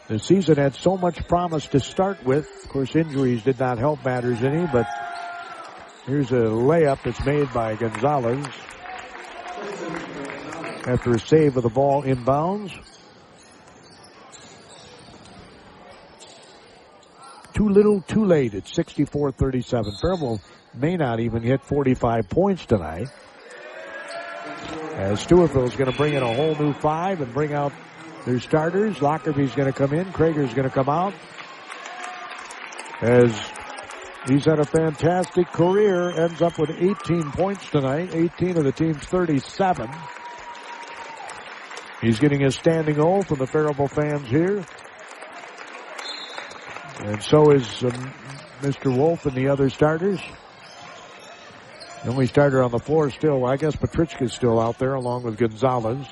The season had so much promise to start with. Of course, injuries did not help matters any, but here's a layup that's made by Gonzalez after a save of the ball inbounds. Too little, too late. It's 64-37. Faribault may not even hit 45 points tonight. As Stewartville is going to bring in a whole new 5 and bring out their starters. Lockerby's going to come in. Krager's going to come out. As he's had a fantastic career. Ends up with 18 points tonight. 18 of the team's 37. He's getting a standing O from the Faribault fans here. And so is Mr. Wolf and the other starters. The only starter on the floor still, I guess Petrichka's still out there along with Gonzalez.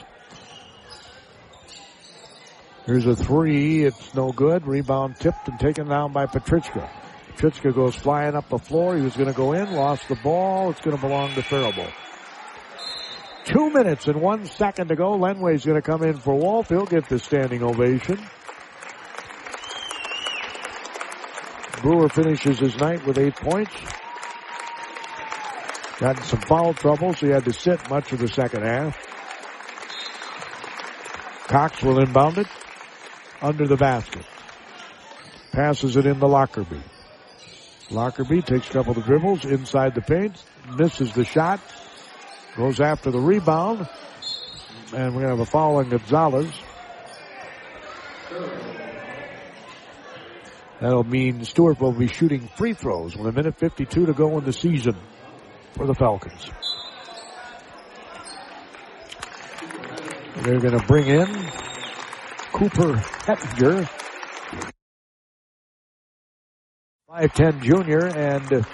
Here's a 3. It's no good. Rebound tipped and taken down by Petrichka. Petrichka goes flying up the floor. He was going to go in, lost the ball. It's going to belong to Faribault. 2 minutes and 1 second to go. Lenway's going to come in for Wolf. He'll get the standing ovation. Brewer finishes his night with 8 points. Got in some foul trouble, so he had to sit much of the second half. Cox will inbound it under the basket. Passes it into Lockerby. Lockerbie takes a couple of dribbles inside the paint, misses the shot, goes after the rebound, and we're going to have a foul on Gonzalez. That'll mean Stewartville will be shooting free throws with 1:52 to go in the season for the Falcons. They're going to bring in Cooper Hettinger, 5'10" junior, and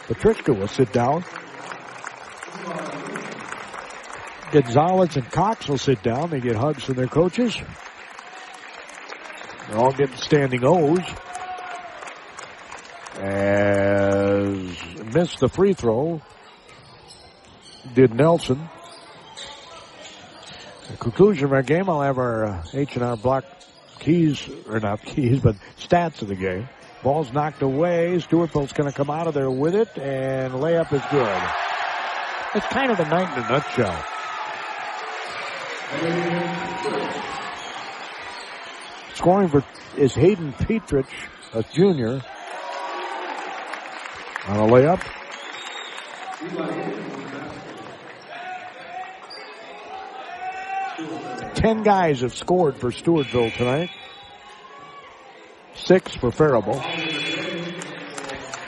Patricia will sit down. Gonzalez and Cox will sit down. They get hugs from their coaches. They're all getting standing O's. As missed the free throw did Nelson. The conclusion of our game, I'll have our H&R Block keys, or not keys, but stats of the game. Ball's knocked away. Stewartville's going to come out of there with it, and layup is good. It's kind of the night in a nutshell. Scoring for is Hayden Petrich, a junior, on a layup. Ten guys have scored for Stewartville tonight. 6 for Faribault.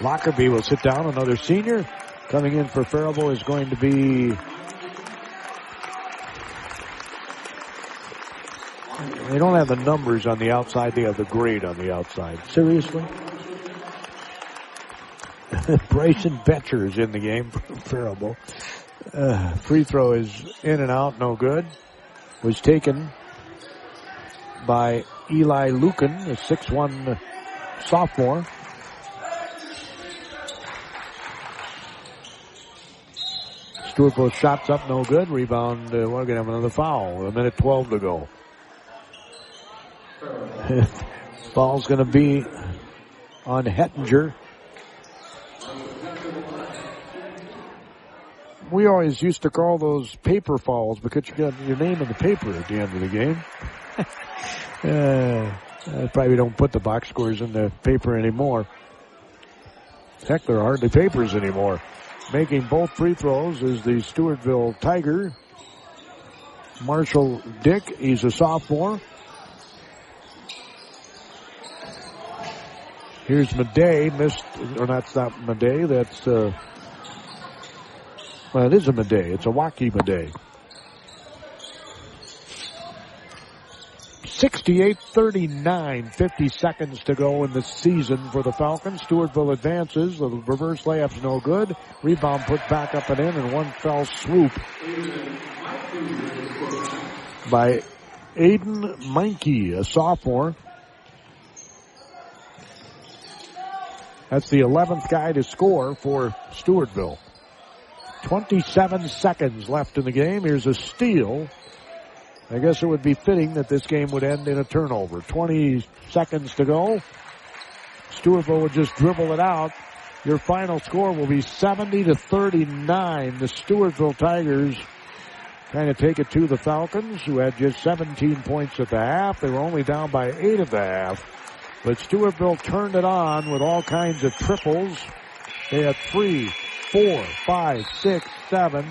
Lockerbie will sit down, another senior. Coming in for Faribault is going to be... They don't have the numbers on the outside, they have the grade on the outside. Seriously? Bryson Betcher is in the game for Faribault. Free throw is in and out, no good. Was taken by Eli Lucan, a 6'1" sophomore. Stewartville shots up, no good. Rebound, we're going to have another foul. 1:12 to go. Foul's going to be on Hettinger. We always used to call those paper fouls because you got your name in the paper at the end of the game. Probably don't put the box scores in the paper anymore. Heck, there are hardly papers anymore. Making both free throws is the Stewartville Tiger, Marshall Dick. He's a sophomore. Here's Madej, missed, or that's not Madej, that's, well, it is a Madej. It's a Waukee Madej. 68-39, 50 seconds to go in the season for the Falcons. Stewartville advances. The reverse layup's no good. Rebound put back up and in, and one fell swoop by Aiden Meinke, a sophomore. That's the 11th guy to score for Stewartville. 27 seconds left in the game. Here's a steal. I guess it would be fitting that this game would end in a turnover. 20 seconds to go. Stewartville would just dribble it out. Your final score will be 70-39. The Stewartville Tigers kind of take it to the Falcons, who had just 17 points at the half. They were only down by 8 at the half. But Stewartville turned it on with all kinds of triples. They had 3, 4, 5, 6, 7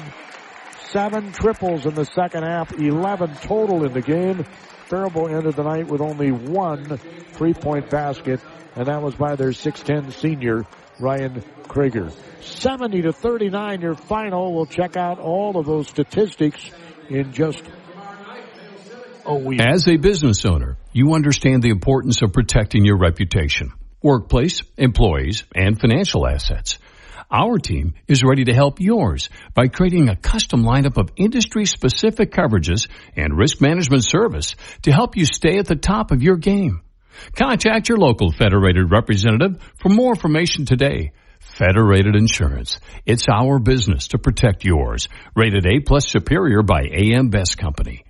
triples in the second half, 11 total in the game. Faribault ended the night with only 1 3-point basket, and that was by their 6'10" senior, Ryan Krager. 70-39, your final. We'll check out all of those statistics in just a week. As a business owner, you understand the importance of protecting your reputation, workplace, employees, and financial assets. Our team is ready to help yours by creating a custom lineup of industry-specific coverages and risk management service to help you stay at the top of your game. Contact your local Federated representative for more information today. Federated Insurance. It's our business to protect yours. Rated A+ Superior by AM Best Company.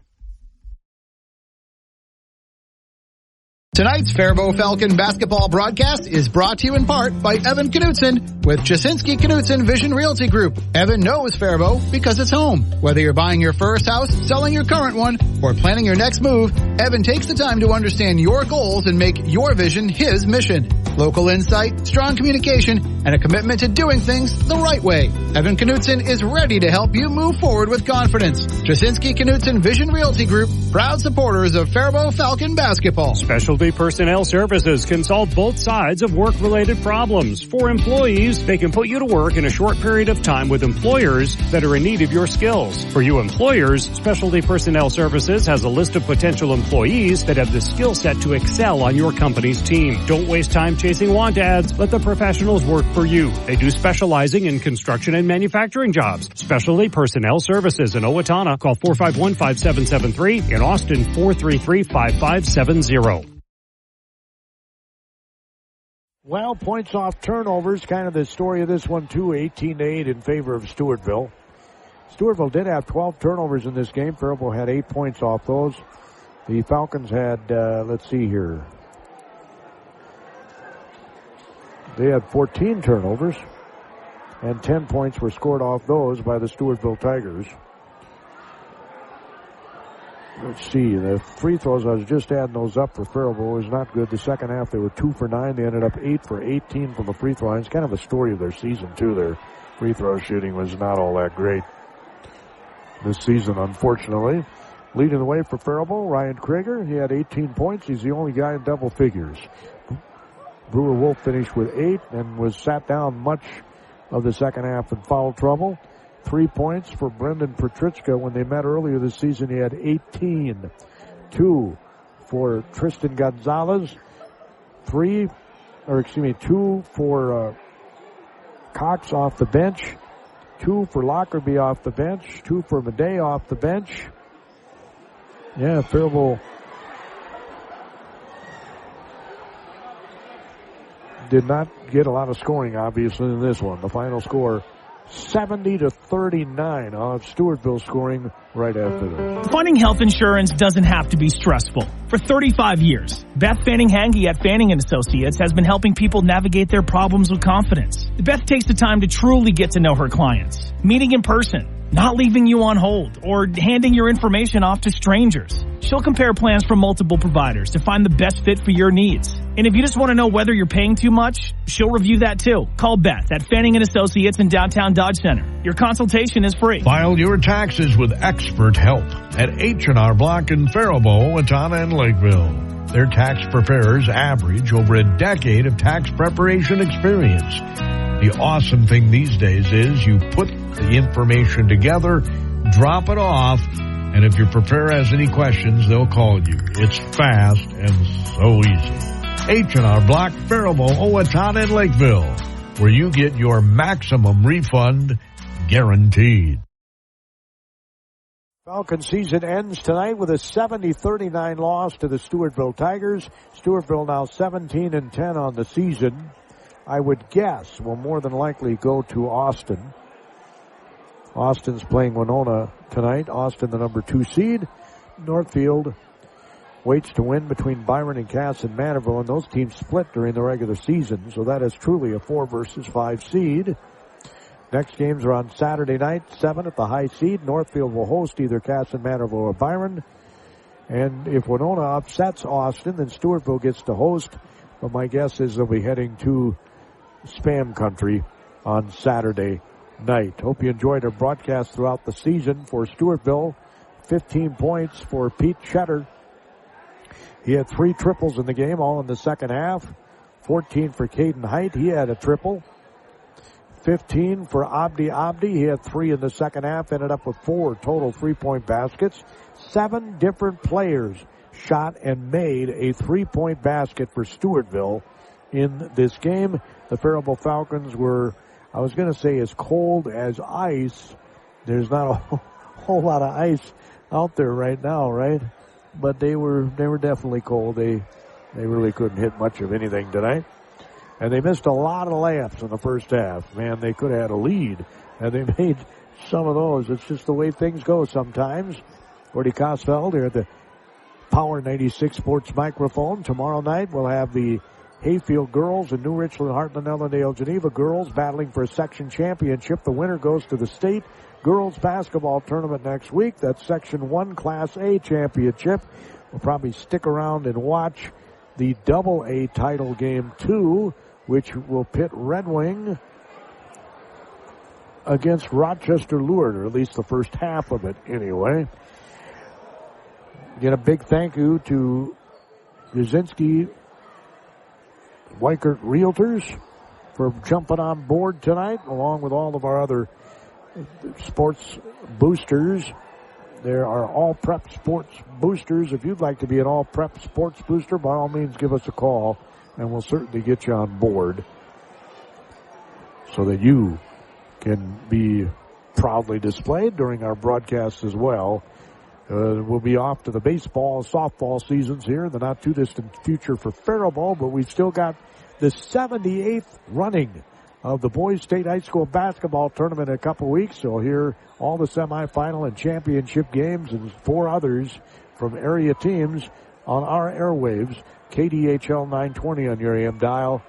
Tonight's Faribault Falcon basketball broadcast is brought to you in part by Evan Knutson with Jasinski Knutson Vision Realty Group. Evan knows Faribault because it's home. Whether you're buying your first house, selling your current one, or planning your next move, Evan takes the time to understand your goals and make your vision his mission. Local insight, strong communication, and a commitment to doing things the right way. Evan Knutson is ready to help you move forward with confidence. Jasinski Knutson Vision Realty Group, proud supporters of Faribault Falcon basketball. Specialty Personnel Services can solve both sides of work-related problems. For employees, they can put you to work in a short period of time with employers that are in need of your skills. For you employers, Specialty Personnel Services has a list of potential employees that have the skill set to excel on your company's team. Don't waste time chasing want ads. Let the professionals work for you. They do specializing in construction and manufacturing jobs. Specialty Personnel Services in Owatonna. Call 451-5773. In Austin, 433-5570. Well, points off turnovers, kind of the story of this one, too. 18-8 in favor of Stewartville. Stewartville did have 12 turnovers in this game. Faribault had 8 points off those. The Falcons had, let's see here. They had 14 turnovers, and 10 points were scored off those by the Stewartville Tigers. Let's see, the free throws, I was just adding those up for Faribault, was not good. The second half, they were 2 for 9. They ended up 8 for 18 from the free throw line. It's kind of a story of their season, too. Their free throw shooting was not all that great this season, unfortunately. Leading the way for Faribault, Ryan Krieger. He had 18 points. He's the only guy in double figures. Brewer Wolf finished with 8 and was sat down much of the second half in foul trouble. 3 points for Brendan Petritska. When they met earlier this season, he had 18. 2 for Tristan Gonzalez. 2 for Cox off the bench. 2 for Lockerbie off the bench. 2 for Madej off the bench. Yeah, Faribault did not get a lot of scoring, obviously, in this one. The final score, 70-39. I'll have Stewartville scoring right after this. Finding health insurance doesn't have to be stressful. For 35 years, Beth Fanning-Hange at Fanning & Associates has been helping people navigate their problems with confidence. Beth takes the time to truly get to know her clients, meeting in person, not leaving you on hold, or handing your information off to strangers. She'll compare plans from multiple providers to find the best fit for your needs. And if you just want to know whether you're paying too much, she'll review that too. Call Beth at Fanning & Associates in downtown Dodge Center. Your consultation is free. File your taxes with expert help at H&R Block in Faribault, Owatonna, and Lakeville. Their tax preparers average over a decade of tax preparation experience. The awesome thing these days is you put the information together, drop it off, and if your preparer has any questions, they'll call you. It's fast and so easy. H&R Block, Faribault, Owatonna, and Lakeville, where you get your maximum refund guaranteed. Falcon season ends tonight with a 70-39 loss to the Stewartville Tigers. Stewartville now 17-10 on the season. I would guess will more than likely go to Austin. Austin's playing Winona tonight. Austin, the number 2 seed. Northfield waits to win between Byron and Cass and Manorville, and those teams split during the regular season, so that is truly a 4 versus 5 seed. Next games are on Saturday night, 7 at the high seed. Northfield will host either Cass and Manorville or Byron. And if Winona upsets Austin, then Stewartville gets to host. But my guess is they'll be heading to Spam Country on Saturday night. Hope you enjoyed our broadcast throughout the season. For Stewartville, 15 points for Pete Cheddar. He had 3 triples in the game, all in the second half. 14 for Caden Height. He had a triple. 15 for Abdi. He had 3 in the second half, ended up with 4 total 3-point baskets. 7 different players shot and made a 3-point basket for Stewartville in this game. The Faribault Falcons were, I was going to say, as cold as ice. There's not a whole lot of ice out there right now, right? But they were definitely cold. They really couldn't hit much of anything tonight. And they missed a lot of layups in the first half. Man, they could have had a lead, and they made some of those. It's just the way things go sometimes. Gordy Kosfeld here at the Power 96 Sports microphone. Tomorrow night we'll have the Hayfield girls and New Richland, Heartland, Ellendale, Geneva girls battling for a section championship. The winner goes to the state girls basketball tournament next week. That's Section 1 Class A championship. We'll probably stick around and watch the Double-A title game 2, which will pit Red Wing against Rochester Lourdes, or at least the first half of it anyway. Again, a big thank you to Jasinski Weichert Realtors for jumping on board tonight, along with all of our other sports boosters. There are All Prep Sports boosters. If you'd like to be an All Prep Sports booster, by all means give us a call, and we'll certainly get you on board so that you can be proudly displayed during our broadcast as well. We'll be off to the baseball, softball seasons here in the not-too-distant future for Faribault, but we've still got the 78th running of the Boys State High School basketball tournament in a couple weeks. So here, all the semifinal and championship games and 4 others from area teams on our airwaves. KDHL 920 on your AM dial.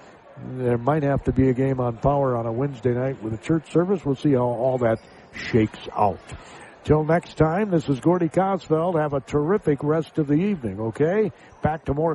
There might have to be a game on Power on a Wednesday night with a church service. We'll see how all that shakes out. Till next time, this is Gordy Kosfeld. Have a terrific rest of the evening, okay? Back to more